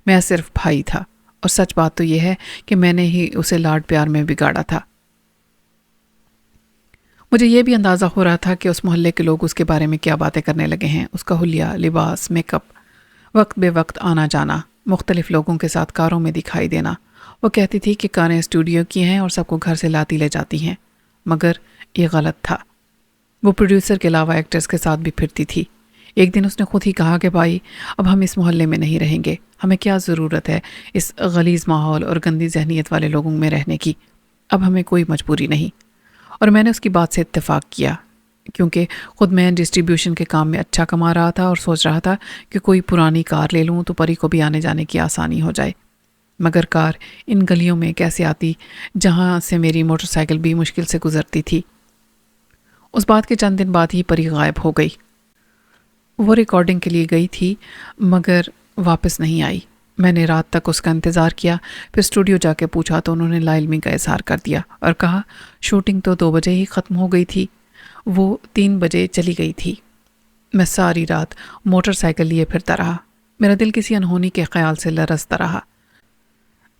Speaker 1: میں صرف بھائی تھا، اور سچ بات تو یہ ہے کہ میں نے ہی اسے لاڈ پیار میں بگاڑا تھا۔ مجھے یہ بھی اندازہ ہو رہا تھا کہ اس محلے کے لوگ اس کے بارے میں کیا باتیں کرنے لگے ہیں۔ اس کا حلیہ، لباس، میک اپ، وقت بے وقت آنا جانا، مختلف لوگوں کے ساتھ کاروں میں دکھائی دینا۔ وہ کہتی تھی کہ کاریں اسٹوڈیو کی ہیں اور سب کو گھر سے لاتی لے جاتی ہیں، مگر یہ غلط تھا۔ وہ پروڈیوسر کے علاوہ ایکٹرز کے ساتھ بھی پھرتی تھی۔ ایک دن اس نے خود ہی کہا کہ بھائی، اب ہم اس محلے میں نہیں رہیں گے، ہمیں کیا ضرورت ہے اس غلیظ ماحول اور گندی ذہنیت والے لوگوں میں رہنے کی، اب ہمیں کوئی مجبوری نہیں۔ اور میں نے اس کی بات سے اتفاق کیا، کیونکہ خود میں ڈسٹریبیوشن کے کام میں اچھا کما رہا تھا اور سوچ رہا تھا کہ کوئی پرانی کار لے لوں تو پری کو بھی آنے جانے کی آسانی ہو جائے۔ مگر کار ان گلیوں میں کیسے آتی جہاں سے میری موٹر سائیکل بھی مشکل سے گزرتی تھی۔ اس بات کے چند دن بعد ہی پری غائب ہو گئی۔ وہ ریکارڈنگ کے لیے گئی تھی مگر واپس نہیں آئی۔ میں نے رات تک اس کا انتظار کیا، پھر اسٹوڈیو جا کے پوچھا تو انہوں نے لا علمی کا اظہار کر دیا اور کہا شوٹنگ تو 2 بجے ہی ختم ہو گئی تھی، وہ 3 بجے چلی گئی تھی۔ میں ساری رات موٹر سائیکل لیے پھرتا رہا، میرا دل کسی انہونی کے خیال سے لرزتا رہا۔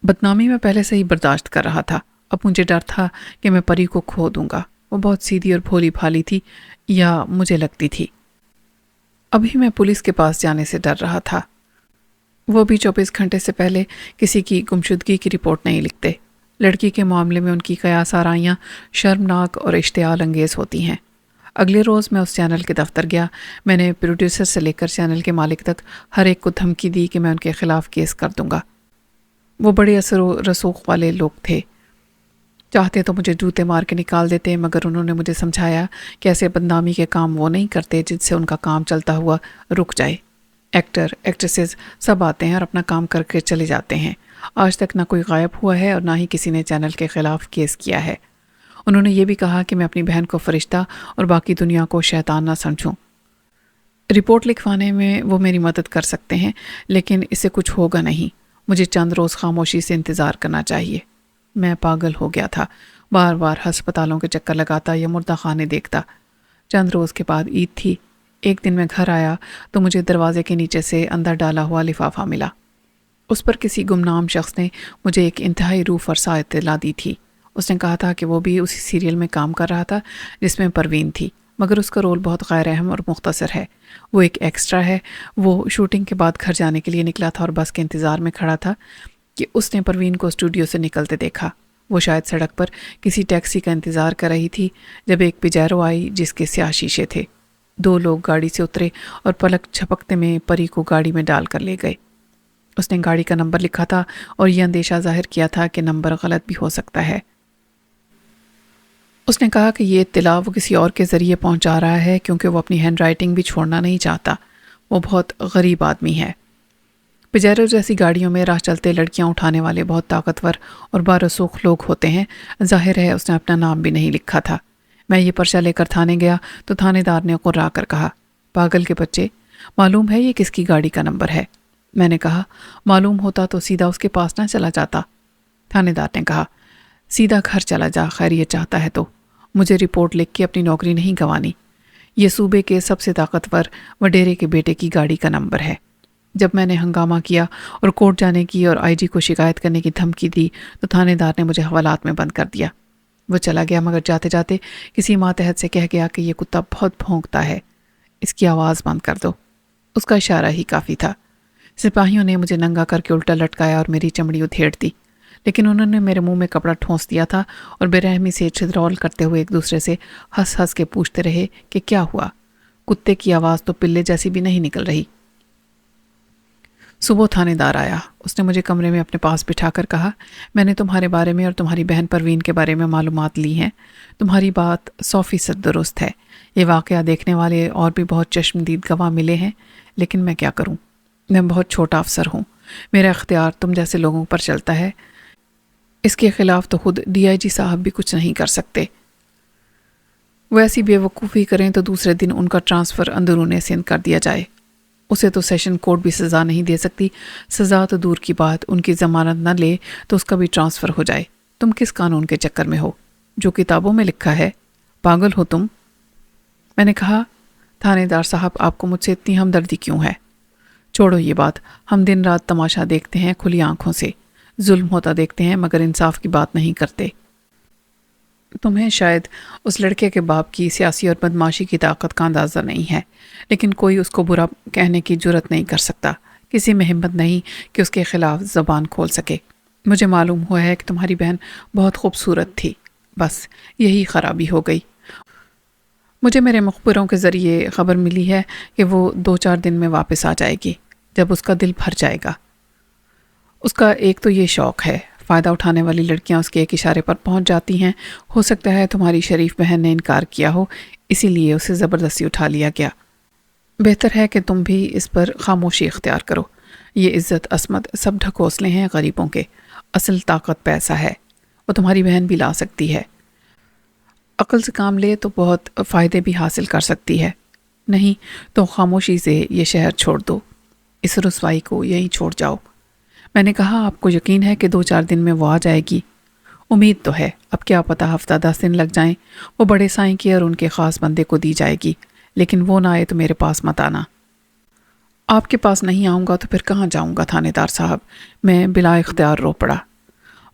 Speaker 1: بدنامی میں پہلے سے ہی برداشت کر رہا تھا، اب مجھے ڈر تھا کہ میں پری کو کھو دوں گا۔ وہ بہت سیدھی اور بھولی بھالی تھی، یا مجھے لگتی تھی۔ ابھی میں پولیس کے پاس جانے سے ڈر رہا تھا۔ وہ بھی 24 گھنٹے سے پہلے کسی کی گمشدگی کی رپورٹ نہیں لکھتے۔ لڑکی کے معاملے میں ان کی قیاس آرائیاں شرمناک اور اشتعال انگیز ہوتی ہیں۔ اگلے روز میں اس چینل کے دفتر گیا۔ میں نے پروڈیوسر سے لے کر چینل کے مالک تک ہر ایک کو دھمکی دی کہ میں ان کے خلاف کیس کر دوں گا۔ وہ بڑے اثر و رسوخ والے لوگ تھے، چاہتے تو مجھے جوتے مار کے نکال دیتے، مگر انہوں نے مجھے سمجھایا کہ ایسے بدنامی کے کام وہ نہیں کرتے جن سے ان کا کام چلتا ہوا رک جائے۔ ایکٹر، ایکٹریسز سب آتے ہیں اور اپنا کام کر کے چلے جاتے ہیں۔ آج تک نہ کوئی غائب ہوا ہے اور نہ ہی کسی نے چینل کے خلاف کیس کیا ہے۔ انہوں نے یہ بھی کہا کہ میں اپنی بہن کو فرشتہ اور باقی دنیا کو شیطان نہ سمجھوں۔ رپورٹ لکھوانے میں وہ میری مدد کر سکتے ہیں، لیکن اس سے کچھ ہوگا نہیں۔ مجھے چند روز خاموشی سے انتظار کرنا چاہیے۔ میں پاگل ہو گیا تھا، بار بار ہسپتالوں کے چکر لگاتا یا مردہ خانے دیکھتا۔ چند روز کے بعد عید تھی۔ ایک دن میں گھر آیا تو مجھے دروازے کے نیچے سے اندر ڈالا ہوا لفافہ ملا۔ اس پر کسی گمنام شخص نے مجھے ایک انتہائی روح فرسا اطلاع دی تھی۔ اس نے کہا تھا کہ وہ بھی اسی سیریل میں کام کر رہا تھا جس میں پروین تھی، مگر اس کا رول بہت غیر اہم اور مختصر ہے۔ وہ ایک ایکسٹرا ہے۔ وہ شوٹنگ کے بعد گھر جانے کے لیے نکلا تھا اور بس کے انتظار میں کھڑا تھا کہ اس نے پروین کو اسٹوڈیو سے نکلتے دیکھا۔ وہ شاید سڑک پر کسی ٹیکسی کا انتظار کر رہی تھی جب ایک پیجیرو آئی جس کے سیاہ شیشے تھے۔ 2 لوگ گاڑی سے اترے اور پلک جھپکتے میں پری کو گاڑی میں ڈال کر لے گئے۔ اس نے گاڑی کا نمبر لکھا تھا اور یہ اندیشہ ظاہر کیا تھا کہ نمبر غلط بھی ہو سکتا ہے۔ اس نے کہا کہ یہ اطلاع وہ کسی اور کے ذریعے پہنچا رہا ہے کیونکہ وہ اپنی ہینڈ رائٹنگ بھی چھوڑنا نہیں چاہتا۔ وہ بہت غریب آدمی ہے۔ پجیرو جیسی گاڑیوں میں راہ چلتے لڑکیاں اٹھانے والے بہت طاقتور اور بارسوخ لوگ ہوتے ہیں۔ ظاہر ہے اس نے اپنا نام بھی نہیں لکھا تھا۔ میں یہ پرچہ لے کر تھانے گیا تو تھانے دار نے قرا کر کہا، پاگل کے بچے، معلوم ہے یہ کس کی گاڑی کا نمبر ہے؟ میں نے کہا معلوم ہوتا تو سیدھا اس کے پاس نہ چلا جاتا۔ تھانے دار نے کہا سیدھا گھر چلا جا، خیریت چاہتا ہے تو مجھے رپورٹ لکھ کے اپنی نوکری نہیں گنوانی۔ یہ صوبے کے سب سے طاقتور وڈیرے کے بیٹے کی گاڑی کا نمبر ہے۔ جب میں نے ہنگامہ کیا اور کورٹ جانے کی اور آئی جی کو شکایت کرنے کی دھمکی دی تو تھانے دار نے مجھے حوالات میں بند کر دیا۔ وہ چلا گیا مگر جاتے جاتے کسی ماتحت سے کہہ گیا کہ یہ کتا بہت بھونکتا ہے، اس کی آواز بند کر دو۔ اس کا اشارہ ہی کافی تھا۔ سپاہیوں نے مجھے ننگا کر کے الٹا لٹکایا اور میری چمڑی ادھیڑ دی، لیکن انہوں نے میرے منہ میں کپڑا ٹھونس دیا تھا اور بے رحمی سے چھدرول کرتے ہوئے ایک دوسرے سے ہنس ہنس کے پوچھتے رہے کہ کیا ہوا۔ کتے کی آواز تو پلے جیسی بھی نہیں نکل رہی۔ صبح تھانے دار آیا۔ اس نے مجھے کمرے میں اپنے پاس بٹھا کر کہا، میں نے تمہارے بارے میں اور تمہاری بہن پروین کے بارے میں معلومات لی ہیں۔ تمہاری بات 100% درست ہے۔ یہ واقعہ دیکھنے والے اور بھی بہت چشمدید گواہ ملے ہیں، لیکن میں کیا کروں؟ میں بہت چھوٹا افسر ہوں۔ میرا اختیار تم جیسے لوگوں پر چلتا ہے۔ اس کے خلاف تو خود DIG صاحب بھی کچھ نہیں کر سکتے۔ وہ ایسی بے وقوفی کریں تو دوسرے دن ان کا ٹرانسفر اندرون سندھ کر دیا جائے۔ اسے تو سیشن کورٹ بھی سزا نہیں دے سکتی۔ سزا تو دور کی بات، ان کی ضمانت نہ لے تو اس کا بھی ٹرانسفر ہو جائے۔ تم کس قانون کے چکر میں ہو؟ جو کتابوں میں لکھا ہے۔ پاگل ہو تم؟ میں نے کہا، تھانے دار صاحب، آپ کو مجھ سے اتنی ہمدردی کیوں ہے؟ چھوڑو یہ بات، ہم دن رات تماشا دیکھتے ہیں کھلی آنکھوں سے، ظلم ہوتا دیکھتے ہیں مگر انصاف کی بات نہیں کرتے۔ تمہیں شاید اس لڑکے کے باپ کی سیاسی اور بدماشی کی طاقت کا اندازہ نہیں ہے، لیکن کوئی اس کو برا کہنے کی جرت نہیں کر سکتا۔ کسی میں ہمت نہیں کہ اس کے خلاف زبان کھول سکے۔ مجھے معلوم ہوا ہے کہ تمہاری بہن بہت خوبصورت تھی، بس یہی خرابی ہو گئی۔ مجھے میرے مخبروں کے ذریعے خبر ملی ہے کہ وہ 2-4 دن میں واپس آ جائے گی، جب اس کا دل بھر جائے گا۔ اس کا ایک تو یہ شوق ہے، فائدہ اٹھانے والی لڑکیاں اس کے ایک اشارے پر پہنچ جاتی ہیں۔ ہو سکتا ہے تمہاری شریف بہن نے انکار کیا ہو، اسی لیے اسے زبردستی اٹھا لیا گیا۔ بہتر ہے کہ تم بھی اس پر خاموشی اختیار کرو۔ یہ عزت عصمت سب ڈھکوسلے ہیں غریبوں کے، اصل طاقت پیسہ ہے، وہ تمہاری بہن بھی لا سکتی ہے۔ عقل سے کام لے تو بہت فائدے بھی حاصل کر سکتی ہے، نہیں تو خاموشی سے یہ شہر چھوڑ دو، اس رسوائی کو یہیں چھوڑ جاؤ۔ میں نے کہا، آپ کو یقین ہے کہ 2-4 دن میں وہ آ جائے گی؟ امید تو ہے، اب کیا پتہ ہفتہ 10 دن لگ جائیں۔ وہ بڑے سائیں کی اور ان کے خاص بندے کو دی جائے گی، لیکن وہ نہ آئے تو میرے پاس مت آنا۔ آپ کے پاس نہیں آؤں گا تو پھر کہاں جاؤں گا تھانے دار صاحب؟ میں بلا اختیار رو پڑا۔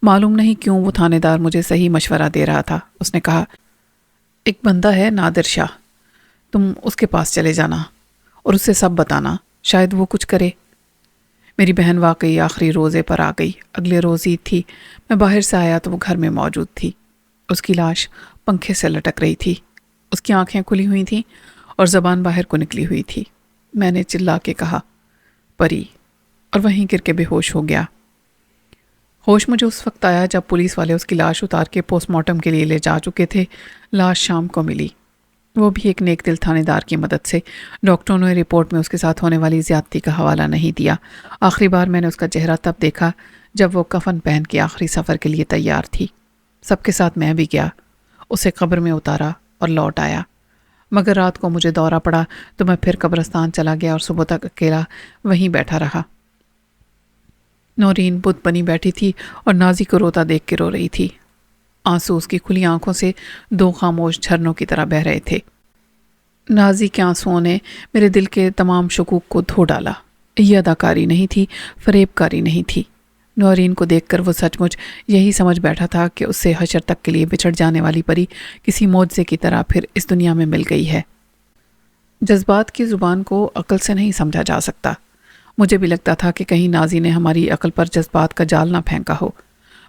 Speaker 1: معلوم نہیں کیوں وہ تھانے دار مجھے صحیح مشورہ دے رہا تھا۔ اس نے کہا، ایک بندہ ہے نادر شاہ، تم اس کے پاس چلے جانا اور اسے سب بتانا، شاید وہ کچھ کرے۔ میری بہن واقعی آخری روزے پر آ گئی۔ اگلے روز عید تھی۔ میں باہر سے آیا تو وہ گھر میں موجود تھی۔ اس کی لاش پنکھے سے لٹک رہی تھی۔ اس کی آنکھیں کھلی ہوئی تھیں اور زبان باہر کو نکلی ہوئی تھی۔ میں نے چلا کے کہا، پری، اور وہیں گر کے بے ہوش ہو گیا۔ ہوش مجھے اس وقت آیا جب پولیس والے اس کی لاش اتار کے پوسٹ مارٹم کے لیے لے جا چکے تھے۔ لاش شام کو ملی، وہ بھی ایک نیک دل تھانے دار کی مدد سے۔ ڈاکٹروں نے رپورٹ میں اس کے ساتھ ہونے والی زیادتی کا حوالہ نہیں دیا۔ آخری بار میں نے اس کا چہرہ تب دیکھا جب وہ کفن پہن کے آخری سفر کے لیے تیار تھی۔ سب کے ساتھ میں بھی گیا، اسے قبر میں اتارا اور لوٹ آیا، مگر رات کو مجھے دورہ پڑا تو میں پھر قبرستان چلا گیا اور صبح تک اکیلا وہیں بیٹھا رہا۔ نورین بت بنی بیٹھی تھی اور نازی کو روتا دیکھ کے رو رہی تھی۔ آنسو اس کی کھلی آنکھوں سے 2 خاموش جھرنوں کی طرح بہہ رہے تھے۔ نازی کے آنسوؤں نے میرے دل کے تمام شکوک کو دھو ڈالا۔ یہ اداکاری نہیں تھی، فریب کاری نہیں تھی۔ نورین کو دیکھ کر وہ سچ مچ یہی سمجھ بیٹھا تھا کہ اس سے حشر تک کے لیے بچھڑ جانے والی پری کسی معجزے کی طرح پھر اس دنیا میں مل گئی ہے۔ جذبات کی زبان کو عقل سے نہیں سمجھا جا سکتا۔ مجھے بھی لگتا تھا کہ کہیں نازی نے ہماری عقل پر جذبات کا جال نہ پھینکا ہو،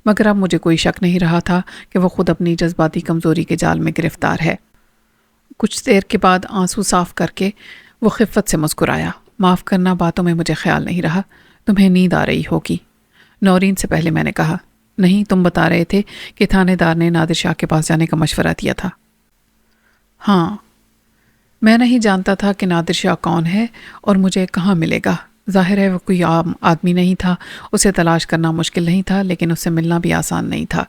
Speaker 1: مگر اب مجھے کوئی شک نہیں رہا تھا کہ وہ خود اپنی جذباتی کمزوری کے جال میں گرفتار ہے۔ کچھ دیر کے بعد آنسو صاف کر کے وہ خفت سے مسکرایا۔ معاف کرنا، باتوں میں مجھے خیال نہیں رہا، تمہیں نیند آ رہی ہوگی۔ نورین سے پہلے میں نے کہا، نہیں، تم بتا رہے تھے کہ تھانے دار نے نادر شاہ کے پاس جانے کا مشورہ دیا تھا۔ ہاں، میں نہیں جانتا تھا کہ نادر شاہ کون ہے اور مجھے کہاں ملے گا۔ ظاہر ہے وہ کوئی عام آدمی نہیں تھا، اسے تلاش کرنا مشکل نہیں تھا، لیکن اس سے ملنا بھی آسان نہیں تھا۔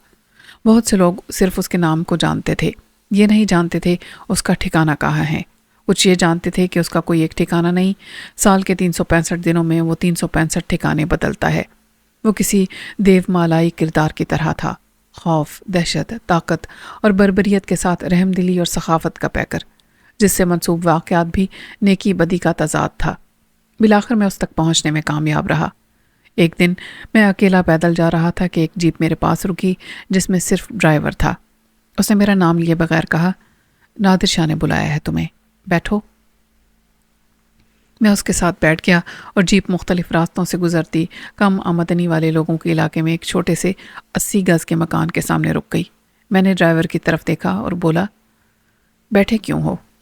Speaker 1: بہت سے لوگ صرف اس کے نام کو جانتے تھے، یہ نہیں جانتے تھے اس کا ٹھکانہ کہاں ہے۔ کچھ یہ جانتے تھے کہ اس کا کوئی ایک ٹھکانہ نہیں، سال کے 365 دنوں میں وہ 365 ٹھکانے بدلتا ہے۔ وہ کسی دیو مالائی کردار کی طرح تھا، خوف، دہشت، طاقت اور بربریت کے ساتھ رحم دلی اور سخاوت کا پیکر، جس سے منسوب واقعات بھی نیکی بدی کا تضاد تھا۔ بالآخر میں اس تک پہنچنے میں کامیاب رہا۔ ایک دن میں اکیلا پیدل جا رہا تھا کہ ایک جیپ میرے پاس رکی جس میں صرف ڈرائیور تھا۔ اس نے میرا نام لیے بغیر کہا، نادر شاہ نے بلایا ہے تمہیں، بیٹھو۔ میں اس کے ساتھ بیٹھ گیا اور جیپ مختلف راستوں سے گزرتی کم آمدنی والے لوگوں کے علاقے میں ایک چھوٹے سے 80 گز کے مکان کے سامنے رک گئی۔ میں نے ڈرائیور کی طرف دیکھا اور بولا، بیٹھے کیوں ہو؟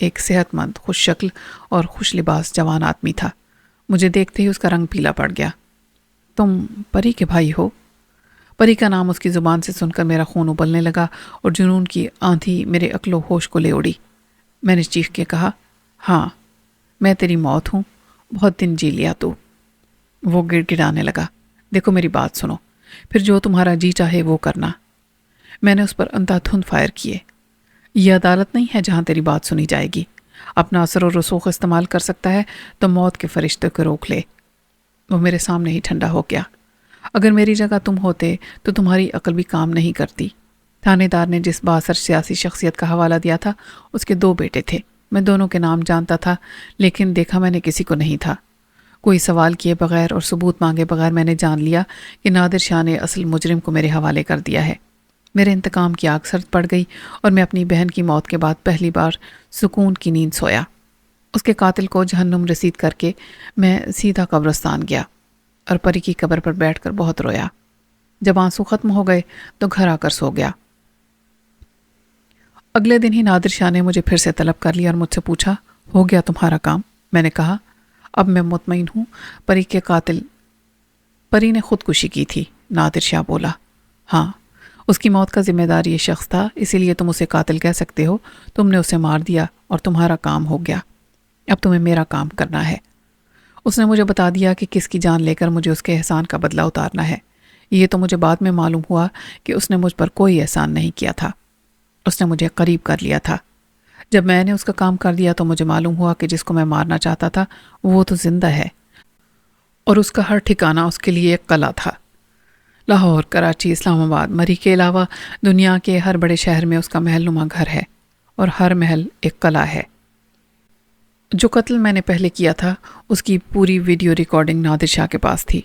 Speaker 1: ایک صحت مند، خوش شکل اور خوش لباس جوان آدمی تھا۔ مجھے دیکھتے ہی اس کا رنگ پیلا پڑ گیا۔ تم پری کے بھائی ہو؟ پری کا نام اس کی زبان سے سن کر میرا خون ابلنے لگا اور جنون کی آندھی میرے عقل و ہوش کو لے اڑی۔ میں نے چیخ کے کہا، ہاں میں تیری موت ہوں، بہت دن جی لیا تو۔ وہ گڑ گڑانے لگا، دیکھو میری بات سنو، پھر جو تمہارا جی چاہے وہ کرنا۔ میں نے اس پر اندھا دھند فائر کیے۔ یہ عدالت نہیں ہے جہاں تیری بات سنی جائے گی۔ اپنا اثر و رسوخ استعمال کر سکتا ہے تو موت کے فرشتے کو روک لے۔ وہ میرے سامنے ہی ٹھنڈا ہو گیا۔ اگر میری جگہ تم ہوتے تو تمہاری عقل بھی کام نہیں کرتی۔ تھانے دار نے جس بااثر سیاسی شخصیت کا حوالہ دیا تھا اس کے 2 بیٹے تھے۔ میں دونوں کے نام جانتا تھا لیکن دیکھا میں نے کسی کو نہیں تھا۔ کوئی سوال کیے بغیر اور ثبوت مانگے بغیر میں نے جان لیا کہ نادر شاہ نے اصل مجرم کو میرے حوالے کر دیا ہے۔ میرے انتقام کی آگ سرد پڑ گئی اور میں اپنی بہن کی موت کے بعد پہلی بار سکون کی نیند سویا۔ اس کے قاتل کو جہنم رسید کر کے میں سیدھا قبرستان گیا اور پری کی قبر پر بیٹھ کر بہت رویا۔ جب آنسو ختم ہو گئے تو گھر آ کر سو گیا۔ اگلے دن ہی نادر شاہ نے مجھے پھر سے طلب کر لیا اور مجھ سے پوچھا، ہو گیا تمہارا کام؟ میں نے کہا، اب میں مطمئن ہوں پری کے قاتل پری نے خودکشی کی تھی۔ نادر شاہ بولا، ہاں اس کی موت کا ذمہ دار یہ شخص تھا، اسی لیے تم اسے قاتل کہہ سکتے ہو۔ تم نے اسے مار دیا اور تمہارا کام ہو گیا۔ اب تمہیں میرا کام کرنا ہے۔ اس نے مجھے بتا دیا کہ کس کی جان لے کر مجھے اس کے احسان کا بدلہ اتارنا ہے۔ یہ تو مجھے بعد میں معلوم ہوا کہ اس نے مجھ پر کوئی احسان نہیں کیا تھا، اس نے مجھے قریب کر لیا تھا۔ جب میں نے اس کا کام کر دیا تو مجھے معلوم ہوا کہ جس کو میں مارنا چاہتا تھا وہ تو زندہ ہے اور اس کا ہر ٹھکانہ اس کے لیے ایک قلعہ تھا۔ لاہور، کراچی، اسلام آباد، مری کے علاوہ دنیا کے ہر بڑے شہر میں اس کا محل نما گھر ہے اور ہر محل ایک قلعہ ہے۔ جو قتل میں نے پہلے کیا تھا اس کی پوری ویڈیو ریکارڈنگ نادر شاہ کے پاس تھی۔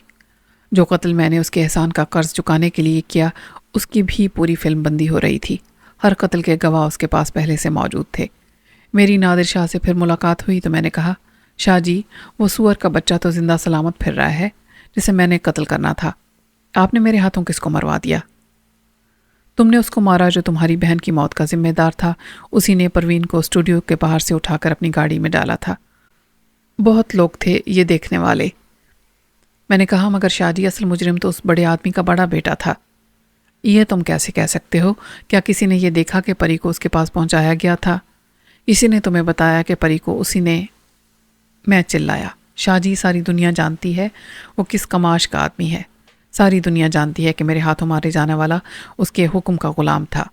Speaker 1: جو قتل میں نے اس کے احسان کا قرض چکانے کے لیے کیا اس کی بھی پوری فلم بندی ہو رہی تھی۔ ہر قتل کے گواہ اس کے پاس پہلے سے موجود تھے۔ میری نادر شاہ سے پھر ملاقات ہوئی تو میں نے کہا، شاہ جی وہ سور کا بچہ تو زندہ سلامت پھر رہا ہے جسے میں نے قتل کرنا تھا۔ آپ نے میرے ہاتھوں کس کو مروا دیا؟ تم نے اس کو مارا جو تمہاری بہن کی موت کا ذمہ دار تھا۔ اسی نے پروین کو اسٹوڈیو کے باہر سے اٹھا کر اپنی گاڑی میں ڈالا تھا۔ بہت لوگ تھے یہ دیکھنے والے۔ میں نے کہا، مگر شاہ جی اصل مجرم تو اس بڑے آدمی کا بڑا بیٹا تھا۔ یہ تم کیسے کہہ سکتے ہو؟ کیا کسی نے یہ دیکھا کہ پری کو اس کے پاس پہنچایا گیا تھا؟ اسی نے تمہیں بتایا کہ پری کو اسی نے۔ میں چلایا، شاہ جی ساری دنیا جانتی ہے وہ کس کماش کا آدمی ہے۔ ساری دنیا جانتی ہے کہ میرے ہاتھوں مارے جانے والا اس کے حکم کا غلام تھا۔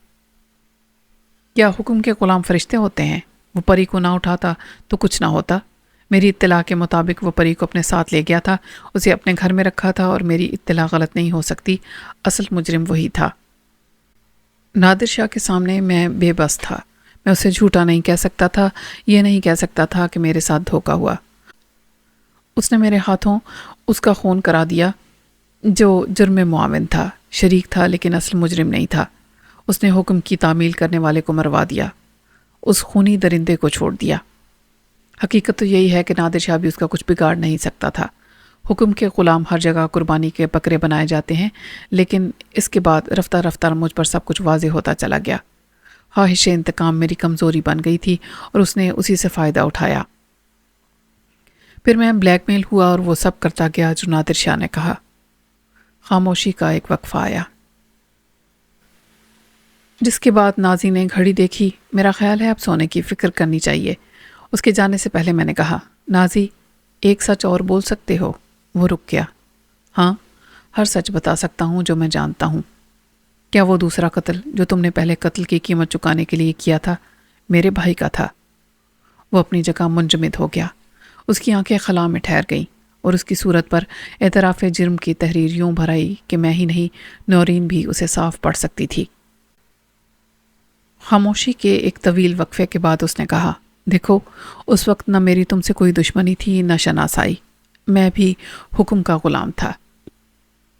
Speaker 1: کیا حکم کے غلام فرشتے ہوتے ہیں؟ وہ پری کو نہ اٹھاتا تو کچھ نہ ہوتا۔ میری اطلاع کے مطابق وہ پری کو اپنے ساتھ لے گیا تھا، اسے اپنے گھر میں رکھا تھا اور میری اطلاع غلط نہیں ہو سکتی، اصل مجرم وہی تھا۔ نادر شاہ کے سامنے میں بے بس تھا۔ میں اسے جھوٹا نہیں کہہ سکتا تھا، یہ نہیں کہہ سکتا تھا کہ میرے ساتھ دھوکا ہوا۔ اس نے میرے ہاتھوں اس کا خون کرا دیا جو جرم معاون تھا، شریک تھا لیکن اصل مجرم نہیں تھا۔ اس نے حکم کی تعمیل کرنے والے کو مروا دیا، اس خونی درندے کو چھوڑ دیا۔ حقیقت تو یہی ہے کہ نادر شاہ بھی اس کا کچھ بگاڑ نہیں سکتا تھا۔ حکم کے غلام ہر جگہ قربانی کے بکرے بنائے جاتے ہیں، لیکن اس کے بعد رفتہ رفتہ مجھ پر سب کچھ واضح ہوتا چلا گیا۔ خواہش انتقام میری کمزوری بن گئی تھی اور اس نے اسی سے فائدہ اٹھایا۔ پھر میں بلیک میل ہوا اور وہ سب کرتا گیا جو نادر شاہ نے کہا۔ خاموشی کا ایک وقفہ آیا، جس کے بعد نازی نے گھڑی دیکھی۔ میرا خیال ہے اب سونے کی فکر کرنی چاہیے۔ اس کے جانے سے پہلے میں نے کہا، نازی ایک سچ اور بول سکتے ہو؟ وہ رک گیا۔ ہاں ہر سچ بتا سکتا ہوں جو میں جانتا ہوں۔ کیا وہ دوسرا قتل جو تم نے پہلے قتل کی قیمت چکانے کے لیے کیا تھا میرے بھائی کا تھا؟ وہ اپنی جگہ منجمد ہو گیا۔ اس کی آنکھیں خلا میں ٹھہر گئیں اور اس کی صورت پر اعتراف جرم کی تحریر یوں بھر آئی کہ میں ہی نہیں نورین بھی اسے صاف پڑھ سکتی تھی۔ خاموشی کے ایک طویل وقفے کے بعد اس نے کہا، دیکھو اس وقت نہ میری تم سے کوئی دشمنی تھی نہ شناسائی، میں بھی حکم کا غلام تھا۔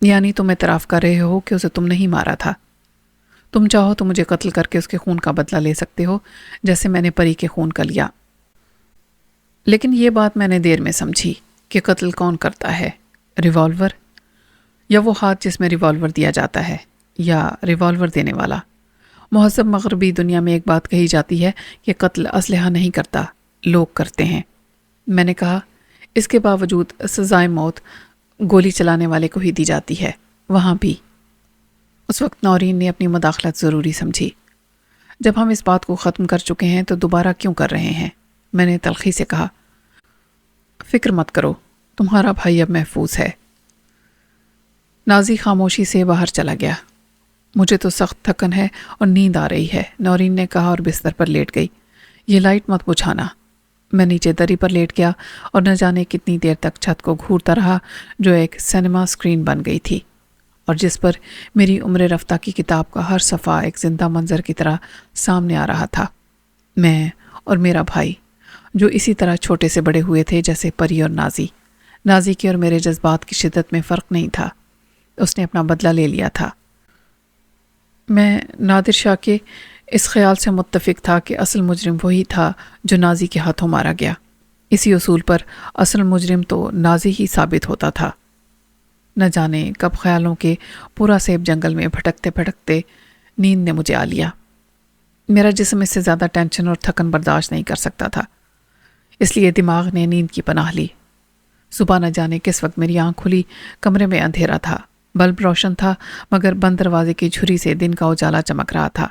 Speaker 1: یعنی تم اعتراف کر رہے ہو کہ اسے تم نہیں مارا تھا۔ تم چاہو تو مجھے قتل کر کے اس کے خون کا بدلہ لے سکتے ہو جیسے میں نے پری کے خون کا لیا۔ لیکن یہ بات میں نے دیر میں سمجھی کہ قتل کون کرتا ہے، ریوالور یا وہ ہاتھ جس میں ریوالور دیا جاتا ہے، یا ریوالور دینے والا؟ مہذب مغربی دنیا میں ایک بات کہی جاتی ہے کہ قتل اسلحہ نہیں کرتا، لوگ کرتے ہیں۔ میں نے کہا، اس کے باوجود سزائے موت گولی چلانے والے کو ہی دی جاتی ہے، وہاں بھی۔ اس وقت نورین نے اپنی مداخلت ضروری سمجھی۔ جب ہم اس بات کو ختم کر چکے ہیں تو دوبارہ کیوں کر رہے ہیں؟ میں نے تلخی سے کہا، فکر مت کرو، تمہارا بھائی اب محفوظ ہے۔ نازی خاموشی سے باہر چلا گیا۔ مجھے تو سخت تھکن ہے اور نیند آ رہی ہے، نورین نے کہا اور بستر پر لیٹ گئی۔ یہ لائٹ مت بجھانا۔ میں نیچے دری پر لیٹ گیا اور نہ جانے کتنی دیر تک چھت کو گھورتا رہا جو ایک سینما اسکرین بن گئی تھی اور جس پر میری عمر رفتہ کی کتاب کا ہر صفحہ ایک زندہ منظر کی طرح سامنے آ رہا تھا۔ میں اور میرا بھائی جو اسی طرح چھوٹے سے بڑے ہوئے تھے جیسے پری اور نازی۔ نازی کے اور میرے جذبات کی شدت میں فرق نہیں تھا، اس نے اپنا بدلہ لے لیا تھا۔ میں نادر شاہ کے اس خیال سے متفق تھا کہ اصل مجرم وہی تھا جو نازی کے ہاتھوں مارا گیا۔ اسی اصول پر اصل مجرم تو نازی ہی ثابت ہوتا تھا۔ نہ جانے کب خیالوں کے پورا سیب جنگل میں بھٹکتے بھٹکتے نیند نے مجھے آ لیا۔ میرا جسم اس سے زیادہ ٹینشن اور تھکن برداشت نہیں کر سکتا تھا، اس لیے دماغ نے نیند کی پناہ لی۔ صبح نہ جانے کس وقت میری آنکھ کھلی، کمرے میں اندھیرا تھا، بلب روشن تھا مگر بند دروازے کی جھری سے دن کا اجالا چمک رہا تھا۔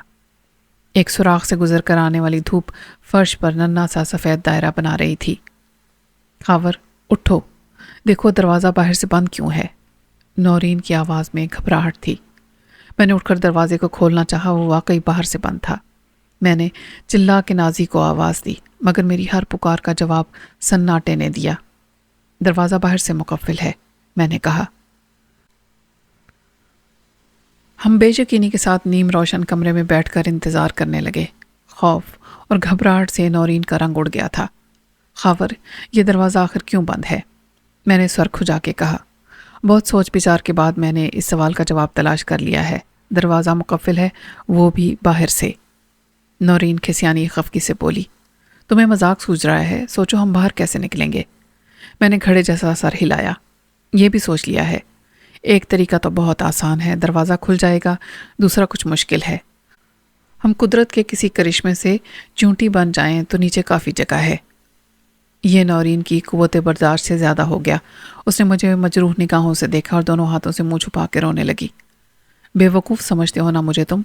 Speaker 1: ایک سوراخ سے گزر کر آنے والی دھوپ فرش پر ننھا سا سفید دائرہ بنا رہی تھی۔ خاور، اٹھو، دیکھو دروازہ باہر سے بند کیوں ہے؟ نورین کی آواز میں گھبراہٹ تھی۔ میں نے اٹھ کر دروازے کو کھولنا چاہا، وہ واقعی باہر سے بند تھا۔ میں نے چلا کے نازی کو آواز دی مگر میری ہر پکار کا جواب سناٹے نے دیا۔ دروازہ باہر سے مقفل ہے، میں نے کہا۔ ہم بے یقینی کے ساتھ نیم روشن کمرے میں بیٹھ کر انتظار کرنے لگے۔ خوف اور گھبراہٹ سے نورین کا رنگ اڑ گیا تھا۔ خاور، یہ دروازہ آخر کیوں بند ہے؟ میں نے سر کھجا کے کہا۔ بہت سوچ بچار کے بعد میں نے اس سوال کا جواب تلاش کر لیا ہے۔ دروازہ مقفل ہے، وہ بھی باہر سے۔ نورین کھسیانی خفگی سے بولی، تمہیں مذاق سوچ رہا ہے؟ سوچو ہم باہر کیسے نکلیں گے؟ میں نے گھڑے جیسا سر ہلایا۔ یہ بھی سوچ لیا ہے، ایک طریقہ تو بہت آسان ہے، دروازہ کھل جائے گا، دوسرا کچھ مشکل ہے۔ ہم قدرت کے کسی کرشمے سے چونٹی بن جائیں تو نیچے کافی جگہ ہے۔ یہ نورین کی قوت برداشت سے زیادہ ہو گیا۔ اس نے مجھے مجروح نگاہوں سے دیکھا اور دونوں ہاتھوں سے منہ چھپا کے رونے لگی۔ بے وقوف سمجھتے ہو نا مجھے تم؟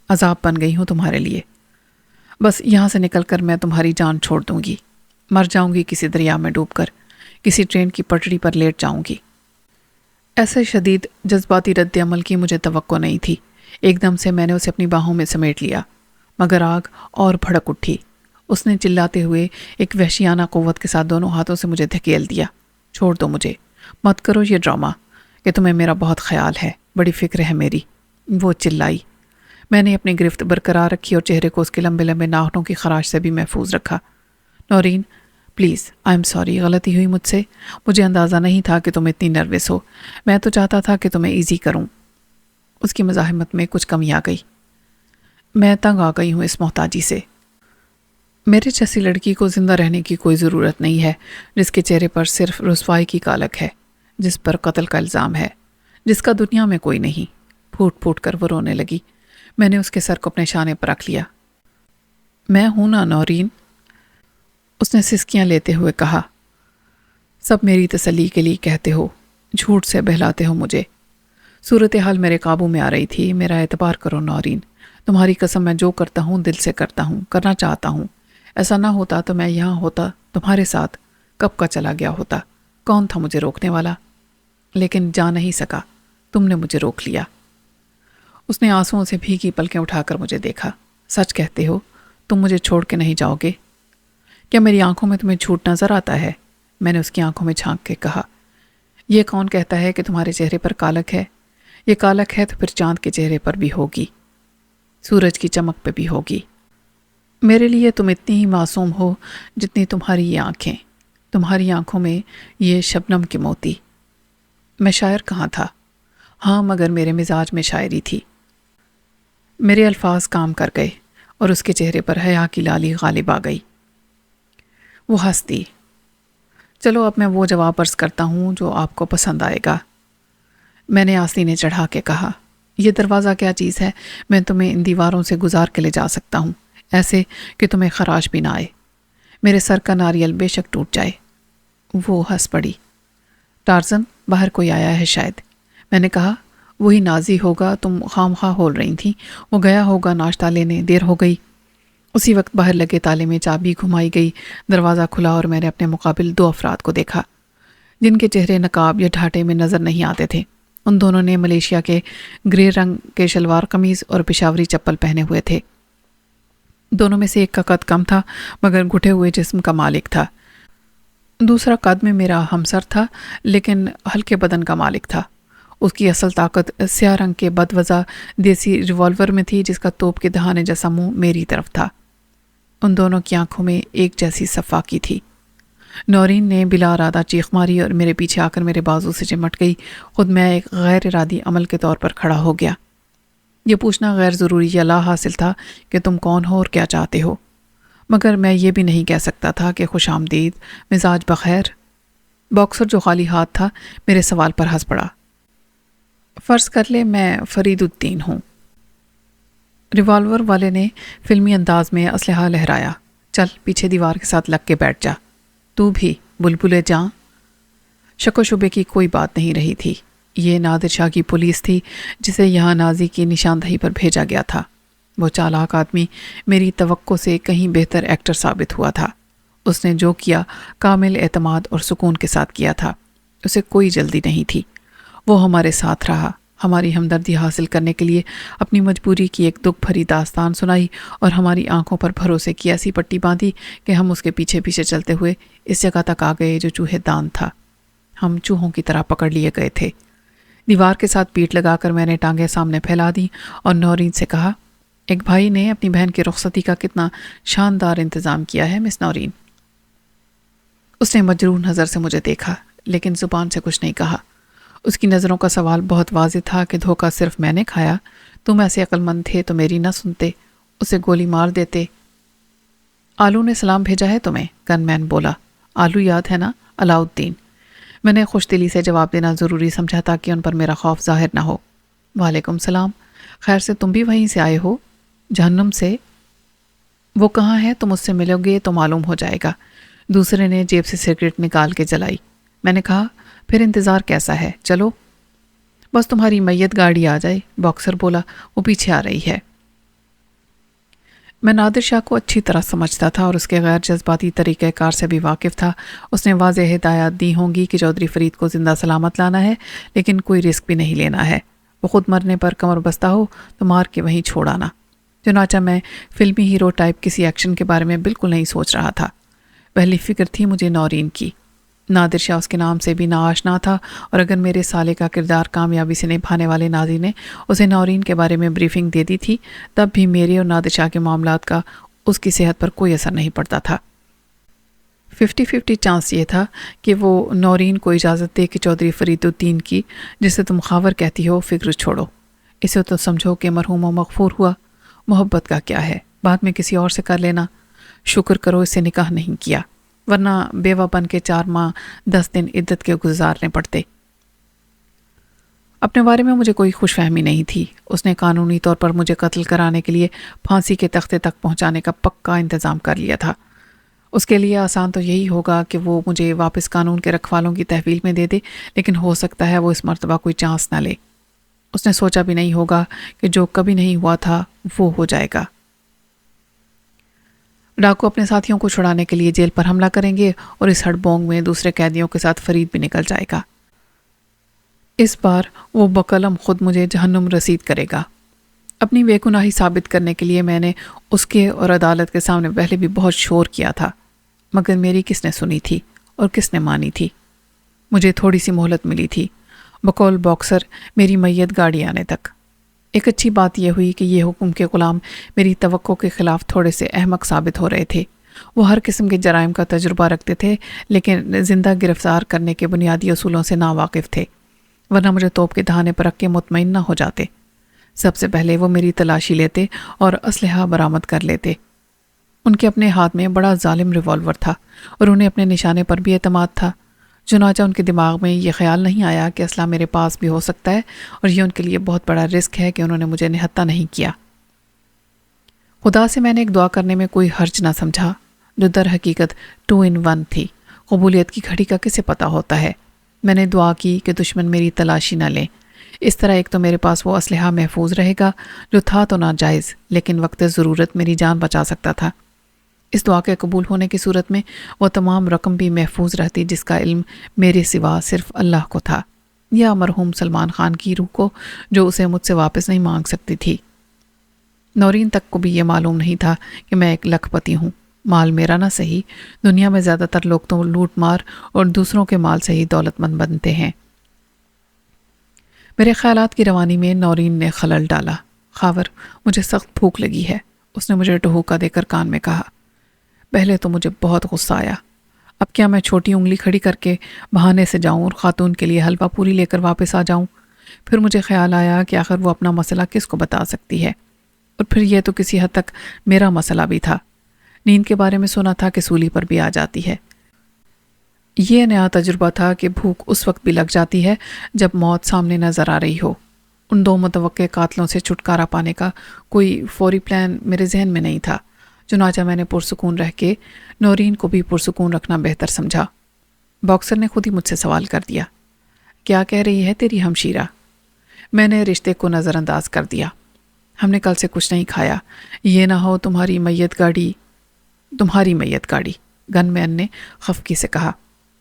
Speaker 1: عذاب بن گئی ہوں تمہارے لیے۔ بس یہاں سے نکل کر میں تمہاری جان چھوڑ دوں گی، مر جاؤں گی کسی دریا میں ڈوب کر، کسی ٹرین کی پٹڑی پر لیٹ جاؤں گی۔ ایسے شدید جذباتی رد عمل کی مجھے توقع نہیں تھی۔ ایک دم سے میں نے اسے اپنی باہوں میں سمیٹ لیا مگر آگ اور بھڑک اٹھی۔ اس نے چلاتے ہوئے ایک وحشیانہ قوت کے ساتھ دونوں ہاتھوں سے مجھے دھکیل دیا۔ چھوڑ دو مجھے، مت کرو یہ ڈرامہ کہ تمہیں میرا بہت خیال ہے، بڑی فکر ہے میری، وہ چلائی۔ میں نے اپنی گرفت برقرار رکھی اور چہرے کو اس کے لمبے لمبے ناخنوں کی خراش سے بھی محفوظ رکھا۔ Noreen, please, I am sorry, غلطی ہوئی مجھ سے، مجھے اندازہ نہیں تھا کہ تم اتنی نروس ہو، میں تو چاہتا تھا کہ تمہیں ایزی کروں۔ اس کی مزاحمت میں کچھ کمی آ گئی۔ میں تنگ آ گئی ہوں اس محتاجی سے۔ میرے جیسی لڑکی کو زندہ رہنے کی کوئی ضرورت نہیں ہے، جس کے چہرے پر صرف رسوائی کی کالک ہے، جس پر قتل کا الزام ہے، جس کا دنیا میں کوئی نہیں۔ پھوٹ پھوٹ کر وہ رونے لگی۔ میں نے اس کے سر کو اپنے شانے پر رکھ لیا۔ میں ہوں نا نورین، اس نے سسکیاں لیتے ہوئے کہا۔ سب میری تسلی کے لیے کہتے ہو، جھوٹ سے بہلاتے ہو مجھے۔ صورتحال میرے قابو میں آ رہی تھی، میرا اعتبار کرو نورین، تمہاری قسم میں جو کرتا ہوں دل سے کرتا ہوں، کرنا چاہتا ہوں۔ ایسا نہ ہوتا تو میں یہاں ہوتا تمہارے ساتھ، کب کا چلا گیا ہوتا، کون تھا مجھے روکنے والا؟ لیکن جا نہیں سکا، تم نے مجھے روک لیا۔ اس نے آنسوؤں سے بھیگی پلکیں اٹھا کر مجھے دیکھا۔ سچ کہتے ہو، تم مجھے چھوڑ کے نہیں جاؤ گے؟ کیا میری آنکھوں میں تمہیں جھوٹ نظر آتا ہے؟ میں نے اس کی آنکھوں میں جھانک کے کہا۔ یہ کون کہتا ہے کہ تمہارے چہرے پر کالک ہے؟ یہ کالک ہے تو پھر چاند کے چہرے پر بھی ہوگی، سورج کی چمک پہ بھی ہوگی۔ میرے لیے تم اتنی ہی معصوم ہو جتنی تمہاری یہ آنکھیں، تمہاری آنکھوں میں یہ شبنم کے موتی۔ میں شاعر کہاں تھا؟ ہاں، مگر میرے مزاج میں شاعری تھی۔ میرے الفاظ کام کر گئے اور اس کے چہرے پر حیا کی لالی غالب آ گئی۔ وہ ہنستی۔ چلو اب میں وہ جواب عرض کرتا ہوں جو آپ کو پسند آئے گا، میں نے آستینے چڑھا کے کہا۔ یہ دروازہ کیا چیز ہے؟ میں تمہیں ان دیواروں سے گزار کے لے جا سکتا ہوں، ایسے کہ تمہیں خراش بھی نہ آئے، میرے سر کا ناریل بے شک ٹوٹ جائے۔ وہ ہنس پڑی۔ ٹارزن، باہر کوئی آیا ہے شاید۔ میں نے کہا، وہی نازی ہوگا، تم خام خواہ ہول رہی تھیں، وہ گیا ہوگا ناشتہ لینے، دیر ہو گئی۔ اسی وقت باہر لگے تالے میں چابی گھمائی گئی، دروازہ کھلا اور میں نے اپنے مقابل 2 افراد کو دیکھا جن کے چہرے نقاب یا ڈھاٹے میں نظر نہیں آتے تھے۔ ان دونوں نے ملیشیا کے گرے رنگ کے شلوار قمیض اور پشاوری چپل پہنے ہوئے تھے۔ دونوں میں سے ایک کا قد کم تھا مگر گھٹے ہوئے جسم کا مالک تھا، دوسرا قد میں میرا ہمسر تھا لیکن ہلکے بدن کا مالک تھا۔ اس کی اصل طاقت سیاہ رنگ کے بدوزہ دیسی ریوالور میں تھی جس کا توپ کے دہانے جیسا منہ میری طرف تھا۔ ان دونوں کی آنکھوں میں ایک جیسی صفاقی تھی۔ نورین نے بلا ارادہ چیخ ماری اور میرے پیچھے آ کر میرے بازو سے چمٹ گئی۔ خود میں ایک غیر ارادی عمل کے طور پر کھڑا ہو گیا۔ یہ پوچھنا غیر ضروری یا لا حاصل تھا کہ تم کون ہو اور کیا چاہتے ہو، مگر میں یہ بھی نہیں کہہ سکتا تھا کہ خوش آمدید، مزاج بخیر۔ باکسر جو خالی ہاتھ تھا میرے سوال پر ہنس پڑا۔ فرض کر لے میں فرید الدین ہوں۔ ریوالور والے نے فلمی انداز میں اسلحہ لہرایا۔ چل پیچھے دیوار کے ساتھ لگ کے بیٹھ جا۔ تو بھی بلبلے جاں۔ شک و شبے کی کوئی بات نہیں رہی تھی۔ یہ نادر شاہ کی پولیس تھی جسے یہاں نازی کی نشاندہی پر بھیجا گیا تھا۔ وہ چالاک آدمی میری توقع سے کہیں بہتر ایکٹر ثابت ہوا تھا۔ اس نے جو کیا کامل اعتماد اور سکون کے ساتھ کیا تھا۔ اسے کوئی جلدی نہیں تھی۔ وہ ہمارے ساتھ رہا، ہماری ہمدردی حاصل کرنے کے لیے اپنی مجبوری کی ایک دکھ بھری داستان سنائی اور ہماری آنکھوں پر بھروسے کی ایسی پٹی باندھی کہ ہم اس کے پیچھے پیچھے چلتے ہوئے اس جگہ تک آ گئے جو چوہے دان تھا۔ ہم چوہوں کی طرح پکڑ لیے گئے تھے۔ دیوار کے ساتھ پیٹھ لگا کر میں نے ٹانگیں سامنے پھیلا دیں اور نورین سے کہا، ایک بھائی نے اپنی بہن کی رخصتی کا کتنا شاندار انتظام کیا ہے مس نورین۔ اس نے مجروح نظر سے مجھے دیکھا لیکن زبان سے کچھ نہیں کہا۔ اس کی نظروں کا سوال بہت واضح تھا کہ دھوکہ صرف میں نے کھایا، تم ایسے عقل مند تھے تو میری نہ سنتے، اسے گولی مار دیتے۔ آلو نے سلام بھیجا ہے تمہیں، گن مین بولا۔ آلو یاد ہے نا، علاؤالدین۔ میں نے خوش دلی سے جواب دینا ضروری سمجھا تاکہ ان پر میرا خوف ظاہر نہ ہو۔ وعلیکم السلام، خیر سے تم بھی وہیں سے آئے ہو؟ جہنم سے۔ وہ کہاں ہے، تم اس سے ملو گے تو معلوم ہو جائے گا۔ دوسرے نے جیب سے سگریٹ نکال کے جلائی۔ میں نے کہا، پھر انتظار کیسا ہے، چلو۔ بس تمہاری میت گاڑی آ جائے، باکسر بولا، وہ پیچھے آ رہی ہے۔ میں نادر شاہ کو اچھی طرح سمجھتا تھا اور اس کے غیر جذباتی طریقہ کار سے بھی واقف تھا۔ اس نے واضح ہدایات دی ہوں گی کہ چودھری فرید کو زندہ سلامت لانا ہے لیکن کوئی رسک بھی نہیں لینا ہے۔ وہ خود مرنے پر کمر بستہ ہو تو مار کے وہیں چھوڑ آنا۔ چنانچہ میں فلمی ہیرو ٹائپ کسی ایکشن کے بارے میں بالکل نہیں سوچ رہا تھا۔ پہلی فکر تھی مجھے نورین کی۔ نادر شاہ اس کے نام سے بھی ناآشنا تھا اور اگر میرے سالے کا کردار کامیابی سے نبھانے والے ناظر نے اسے نورین کے بارے میں بریفنگ دے دی تھی تب بھی میرے اور نادر شاہ کے معاملات کا اس کی صحت پر کوئی اثر نہیں پڑتا تھا۔ 50-50 چانس یہ تھا کہ وہ نورین کو اجازت دے کہ چودھری فرید الدین کی، جسے تم خاور کہتی ہو، فکر چھوڑو، اسے تو سمجھو کہ مرحوم و مغفور ہوا۔ محبت کا کیا ہے، بعد میں کسی اور سے کر لینا، شکر کرو اس سے نکاح نہیں کیا، ورنہ بیوہ بن کے 4 ماہ 10 دن عدت کے گزارنے پڑتے۔ اپنے بارے میں مجھے کوئی خوش فہمی نہیں تھی۔ اس نے قانونی طور پر مجھے قتل کرانے کے لیے پھانسی کے تختے تک پہنچانے کا پکا انتظام کر لیا تھا۔ اس کے لیے آسان تو یہی ہوگا کہ وہ مجھے واپس قانون کے رکھوالوں کی تحویل میں دے دے، لیکن ہو سکتا ہے وہ اس مرتبہ کوئی چانس نہ لے۔ اس نے سوچا بھی نہیں ہوگا کہ جو کبھی نہیں ہوا تھا وہ ہو جائے گا۔ ڈاکو اپنے ساتھیوں کو چھڑانے کے لیے جیل پر حملہ کریں گے اور اس ہڑ بونگ میں دوسرے قیدیوں کے ساتھ فرید بھی نکل جائے گا۔ اس بار وہ بقلم خود مجھے جہنم رسید کرے گا۔ اپنی بے گناہی ثابت کرنے کے لیے میں نے اس کے اور عدالت کے سامنے پہلے بھی بہت شور کیا تھا، مگر میری کس نے سنی تھی اور کس نے مانی تھی؟ مجھے تھوڑی سی مہلت ملی تھی، بقول باکسر میری میت گاڑی آنے تک۔ ایک اچھی بات یہ ہوئی کہ یہ حکم کے غلام میری توقع کے خلاف تھوڑے سے احمق ثابت ہو رہے تھے۔ وہ ہر قسم کے جرائم کا تجربہ رکھتے تھے لیکن زندہ گرفتار کرنے کے بنیادی اصولوں سے ناواقف تھے، ورنہ مجھے توپ کے دہانے پر رکھ کے مطمئن نہ ہو جاتے۔ سب سے پہلے وہ میری تلاشی لیتے اور اسلحہ برآمد کر لیتے۔ ان کے اپنے ہاتھ میں بڑا ظالم ریوالور تھا اور انہیں اپنے نشانے پر بھی اعتماد تھا۔ چنانچہ ان کے دماغ میں یہ خیال نہیں آیا کہ اسلحہ میرے پاس بھی ہو سکتا ہے اور یہ ان کے لیے بہت بڑا رسک ہے کہ انہوں نے مجھے نہتہ نہیں کیا۔ خدا سے میں نے ایک دعا کرنے میں کوئی حرج نہ سمجھا، جو در حقیقت 2 in 1 تھی۔ قبولیت کی گھڑی کا کسے پتہ ہوتا ہے؟ میں نے دعا کی کہ دشمن میری تلاشی نہ لیں۔ اس طرح ایک تو میرے پاس وہ اسلحہ محفوظ رہے گا جو تھا تو ناجائز لیکن وقت ضرورت میری جان بچا سکتا تھا۔ اس دعا کے قبول ہونے کی صورت میں وہ تمام رقم بھی محفوظ رہتی جس کا علم میرے سوا صرف اللہ کو تھا، یا مرحوم سلمان خان کی روح کو جو اسے مجھ سے واپس نہیں مانگ سکتی تھی۔ نورین تک کو بھی یہ معلوم نہیں تھا کہ میں ایک لکھ پتی ہوں۔ مال میرا نہ صحیح، دنیا میں زیادہ تر لوگ تو لوٹ مار اور دوسروں کے مال سے ہی دولت مند بنتے ہیں۔ میرے خیالات کی روانی میں نورین نے خلل ڈالا۔ خاور، مجھے سخت بھوک لگی ہے، اس نے مجھے ٹہوکا دے کر کان میں کہا۔ پہلے تو مجھے بہت غصہ آیا، اب کیا میں چھوٹی انگلی کھڑی کر کے بہانے سے جاؤں اور خاتون کے لیے حلوہ پوری لے کر واپس آ جاؤں؟ پھر مجھے خیال آیا کہ آخر وہ اپنا مسئلہ کس کو بتا سکتی ہے، اور پھر یہ تو کسی حد تک میرا مسئلہ بھی تھا۔ نیند کے بارے میں سنا تھا کہ سولی پر بھی آ جاتی ہے۔ یہ نیا تجربہ تھا کہ بھوک اس وقت بھی لگ جاتی ہے جب موت سامنے نظر آ رہی ہو۔ ان 2 متوقع قاتلوں سے چھٹکارا پانے کا کوئی فوری پلان میرے ذہن میں نہیں تھا، چنانچہ میں نے پرسکون رہ کے نورین کو بھی پرسکون رکھنا بہتر سمجھا۔ باکسر نے خود ہی مجھ سے سوال کر دیا، کیا کہہ رہی ہے تیری ہمشیرہ؟ میں نے رشتے کو نظر انداز کر دیا۔ ہم نے کل سے کچھ نہیں کھایا، یہ نہ ہو تمہاری میت گاڑی۔ گن مین نے خفگی سے کہا۔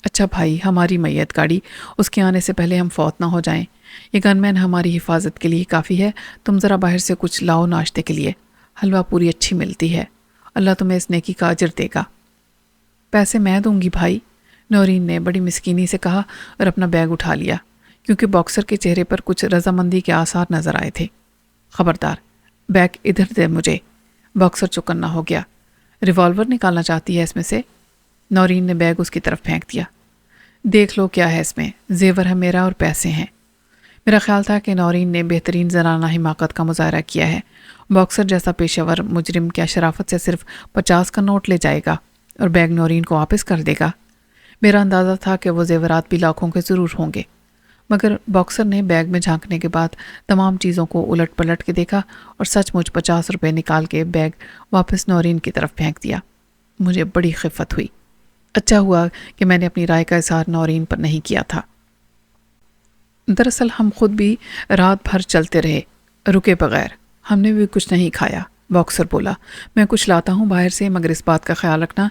Speaker 1: اچھا بھائی، ہماری میت گاڑی، اس کے آنے سے پہلے ہم فوت نہ ہو جائیں۔ یہ گن مین ہماری حفاظت کے لیے کافی ہے، تم ذرا باہر سے کچھ لاؤ ناشتے کے لیے، حلوہ پوری اچھی ملتی ہے، اللہ تمہیں اس نیکی کا اجر دے گا۔ پیسے میں دوں گی بھائی، نورین نے بڑی مسکینی سے کہا اور اپنا بیگ اٹھا لیا، کیونکہ باکسر کے چہرے پر کچھ رضامندی کے آثار نظر آئے تھے۔ خبردار، بیگ ادھر دے مجھے۔ باکسر چوکنا ہو گیا۔ ریوالور نکالنا چاہتی ہے اس میں سے؟ نورین نے بیگ اس کی طرف پھینک دیا۔ دیکھ لو کیا ہے اس میں، زیور ہے میرا اور پیسے ہیں۔ میرا خیال تھا کہ نورین نے بہترین زنانہ حماقت کا مظاہرہ کیا ہے۔ باکسر جیسا پیشہ ور مجرم کیا شرافت سے صرف 50 کا نوٹ لے جائے گا اور بیگ نورین کو واپس کر دے گا؟ میرا اندازہ تھا کہ وہ زیورات بھی لاکھوں کے ضرور ہوں گے، مگر باکسر نے بیگ میں جھانکنے کے بعد تمام چیزوں کو الٹ پلٹ کے دیکھا اور سچ مچ 50 روپے نکال کے بیگ واپس نورین کی طرف پھینک دیا۔ مجھے بڑی خفت ہوئی۔ اچھا ہوا کہ میں نے اپنی رائے کا اظہار نورین پر نہیں کیا تھا۔ دراصل ہم خود بھی رات بھر چلتے رہے، رکے بغیر، ہم نے بھی کچھ نہیں کھایا۔ باکسر بولا، میں کچھ لاتا ہوں باہر سے، مگر اس بات کا خیال رکھنا،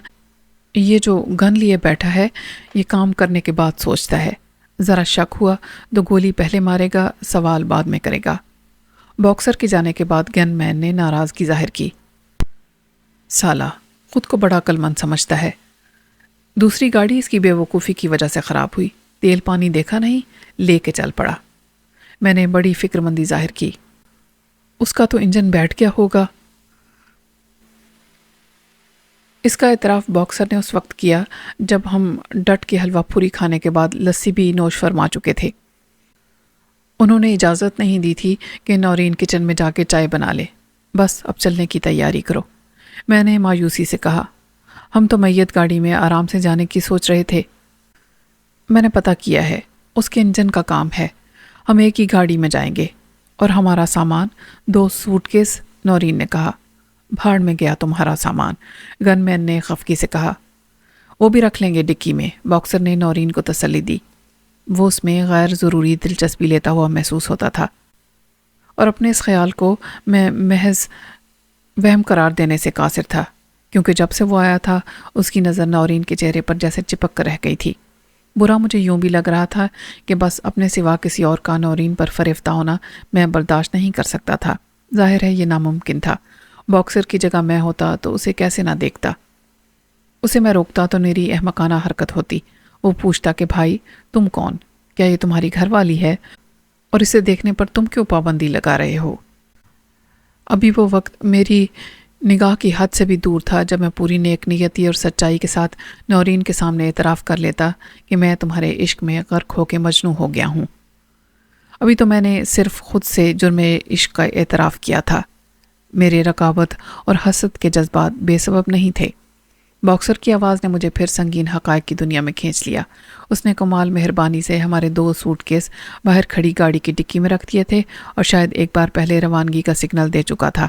Speaker 1: یہ جو گن لیے بیٹھا ہے یہ کام کرنے کے بعد سوچتا ہے، ذرا شک ہوا تو گولی پہلے مارے گا، سوال بعد میں کرے گا۔ باکسر کے جانے کے بعد گن مین نے ناراضگی ظاہر کی۔ سالہ خود کو بڑا عقل مند سمجھتا ہے۔ دوسری گاڑی اس کی بے وقوفی کی وجہ سے خراب ہوئی، تیل پانی دیکھا نہیں، لے کے چل پڑا۔ میں نے بڑی فکر مندی ظاہر کی۔ اس کا تو انجن بیٹھ گیا ہوگا۔ اس کا اعتراف باکسر نے اس وقت کیا جب ہم ڈٹ کے حلوہ پوری کھانے کے بعد لسی بھی نوش فرما چکے تھے۔ انہوں نے اجازت نہیں دی تھی کہ نورین کچن میں جا کے چائے بنا لے۔ بس اب چلنے کی تیاری کرو، میں نے مایوسی سے کہا۔ ہم تو میت گاڑی میں آرام سے جانے کی سوچ رہے تھے۔ میں نے پتہ کیا ہے، اس کے انجن کا کام ہے، ہم ایک ہی گاڑی میں جائیں گے۔ اور ہمارا سامان؟ 2 سوٹ کیس، نورین نے کہا۔ بھاڑ میں گیا تمہارا سامان، گن مین نے خفگی سے کہا۔ وہ بھی رکھ لیں گے ڈکی میں، باکسر نے نورین کو تسلی دی۔ وہ اس میں غیر ضروری دلچسپی لیتا ہوا محسوس ہوتا تھا، اور اپنے اس خیال کو میں محض وہم قرار دینے سے قاصر تھا، کیونکہ جب سے وہ آیا تھا اس کی نظر نورین کے چہرے پر جیسے چپک کر رہ گئی تھی۔ برا مجھے یوں بھی لگ رہا تھا کہ بس اپنے سوا کسی اور کا نورین پر فریفتہ ہونا میں برداشت نہیں کر سکتا تھا۔ ظاہر ہے یہ ناممکن تھا۔ باکسر کی جگہ میں ہوتا تو اسے کیسے نہ دیکھتا۔ اسے میں روکتا تو میری احمقانہ حرکت ہوتی۔ وہ پوچھتا کہ بھائی تم کون؟ کیا یہ تمہاری گھر والی ہے؟ اور اسے دیکھنے پر تم کیوں پابندی لگا رہے ہو؟ ابھی وہ وقت میری نگاہ کی حد سے بھی دور تھا جب میں پوری نیک نیتی اور سچائی کے ساتھ نورین کے سامنے اعتراف کر لیتا کہ میں تمہارے عشق میں غرق ہو کے مجنوں ہو گیا ہوں۔ ابھی تو میں نے صرف خود سے جرم عشق کا اعتراف کیا تھا۔ میرے رقابت اور حسد کے جذبات بے سبب نہیں تھے۔ باکسر کی آواز نے مجھے پھر سنگین حقائق کی دنیا میں کھینچ لیا۔ اس نے کمال مہربانی سے ہمارے 2 سوٹ کیس باہر کھڑی گاڑی کی ڈکی میں رکھ دیے تھے اور شاید ایک بار پہلے روانگی کا سگنل دے چکا تھا۔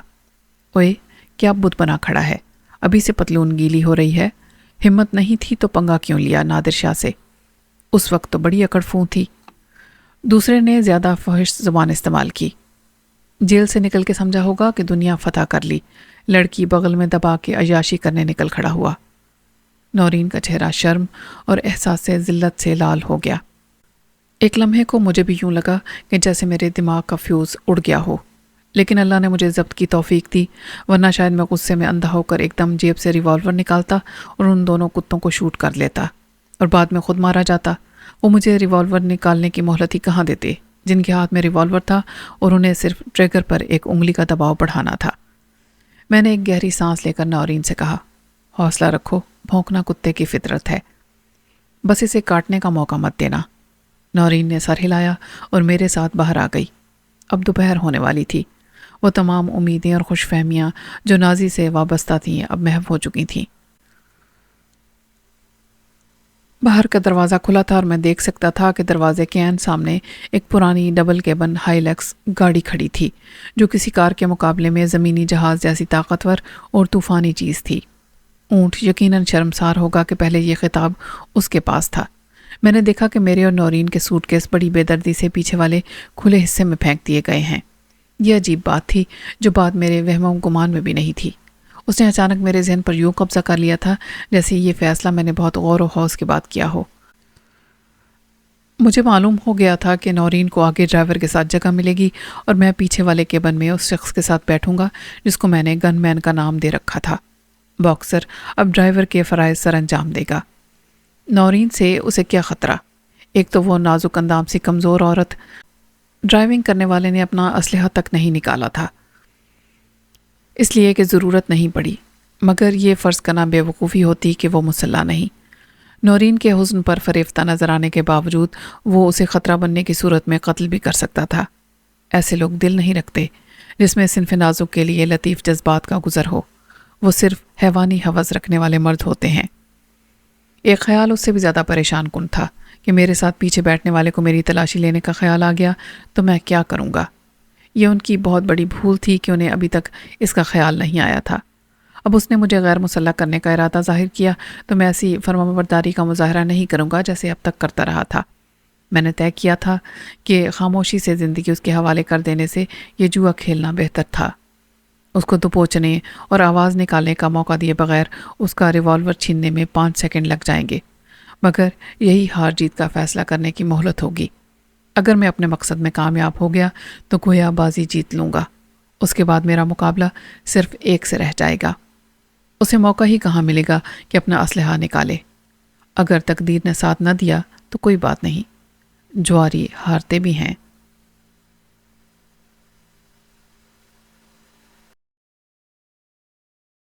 Speaker 1: اوئے، کیا بت بنا کھڑا ہے؟ ابھی سے پتلون گیلی ہو رہی ہے۔ ہمت نہیں تھی تو پنگا کیوں لیا نادر شاہ سے؟ اس وقت تو بڑی اکڑ فون تھی۔ دوسرے نے زیادہ فحش زبان استعمال کی۔ جیل سے نکل کے سمجھا ہوگا کہ دنیا فتح کر لی۔ لڑکی بغل میں دبا کے عیاشی کرنے نکل کھڑا ہوا۔ نورین کا چہرہ شرم اور احساس سے ذلت سے لال ہو گیا۔ ایک لمحے کو مجھے بھی یوں لگا کہ جیسے میرے دماغ کا فیوز اڑ گیا ہو، لیکن اللہ نے مجھے ضبط کی توفیق دی، ورنہ شاید میں غصے میں اندھا ہو کر ایک دم جیب سے ریوالور نکالتا اور ان دونوں کتوں کو شوٹ کر لیتا اور بعد میں خود مارا جاتا۔ وہ مجھے ریوالور نکالنے کی مہلت ہی کہاں دیتے، جن کے ہاتھ میں ریوالور تھا اور انہیں صرف ٹریگر پر ایک انگلی کا دباؤ بڑھانا تھا۔ میں نے ایک گہری سانس لے کر نورین سے کہا، حوصلہ رکھو، بھونکنا کتے کی فطرت ہے، بس اسے کاٹنے کا موقع مت دینا۔ نورین نے سر ہلایا اور میرے ساتھ باہر آ گئی۔ اب دوپہر ہونے والی تھی۔ وہ تمام امیدیں اور خوش فہمیاں جو نازی سے وابستہ تھیں اب محو ہو چکی تھیں۔ باہر کا دروازہ کھلا تھا اور میں دیکھ سکتا تھا کہ دروازے کے عین سامنے ایک پرانی ڈبل کیبن ہائی لیکس گاڑی کھڑی تھی، جو کسی کار کے مقابلے میں زمینی جہاز جیسی طاقتور اور طوفانی چیز تھی۔ اونٹ یقیناً شرمسار ہوگا کہ پہلے یہ خطاب اس کے پاس تھا۔ میں نے دیکھا کہ میرے اور نورین کے سوٹ کیس بڑی بے دردی سے پیچھے والے کھلے حصے میں پھینک دیے گئے ہیں۔ یہ عجیب بات تھی جو بات میرے وہم و گمان میں بھی نہیں تھی۔ اس نے اچانک میرے ذہن پر یوں قبضہ کر لیا تھا جیسے یہ فیصلہ میں نے بہت غور و خوض کے بعد کیا ہو۔ مجھے معلوم ہو گیا تھا کہ نورین کو آگے ڈرائیور کے ساتھ جگہ ملے گی اور میں پیچھے والے کیبن میں اس شخص کے ساتھ بیٹھوں گا جس کو میں نے گن مین کا نام دے رکھا تھا۔ باکسر اب ڈرائیور کے فرائض سر انجام دے گا۔ نورین سے اسے کیا خطرہ؟ ایک تو وہ نازک اندام سی کمزور عورت، ڈرائیونگ کرنے والے نے اپنا اسلحہ تک نہیں نکالا تھا، اس لیے کہ ضرورت نہیں پڑی، مگر یہ فرض کرنا بے وقوفی ہوتی کہ وہ مسلح نہیں۔ نورین کے حزن پر فریفتہ نظر آنے کے باوجود وہ اسے خطرہ بننے کی صورت میں قتل بھی کر سکتا تھا۔ ایسے لوگ دل نہیں رکھتے جس میں صنف نازک کے لیے لطیف جذبات کا گزر ہو، وہ صرف حیوانی ہوس رکھنے والے مرد ہوتے ہیں۔ ایک خیال اس سے بھی زیادہ پریشان کن تھا کہ میرے ساتھ پیچھے بیٹھنے والے کو میری تلاشی لینے کا خیال آ گیا تو میں کیا کروں گا۔ یہ ان کی بہت بڑی بھول تھی کہ انہیں ابھی تک اس کا خیال نہیں آیا تھا۔ اب اس نے مجھے غیر مسلح کرنے کا ارادہ ظاہر کیا تو میں ایسی فرمانبرداری کا مظاہرہ نہیں کروں گا جیسے اب تک کرتا رہا تھا۔ میں نے طے کیا تھا کہ خاموشی سے زندگی اس کے حوالے کر دینے سے یہ جوا کھیلنا بہتر تھا۔ اس کو دبوچنے اور آواز نکالنے کا موقع دیے بغیر اس کا ریوالور چھیننے میں 5 سیکنڈ لگ جائیں گے، مگر یہی ہار جیت کا فیصلہ کرنے کی مہلت ہوگی۔ اگر میں اپنے مقصد میں کامیاب ہو گیا تو گویا بازی جیت لوں گا۔ اس کے بعد میرا مقابلہ صرف ایک سے رہ جائے گا۔ اسے موقع ہی کہاں ملے گا کہ اپنا اسلحہ نکالے۔ اگر تقدیر نے ساتھ نہ دیا تو کوئی بات نہیں، جواری ہارتے بھی ہیں۔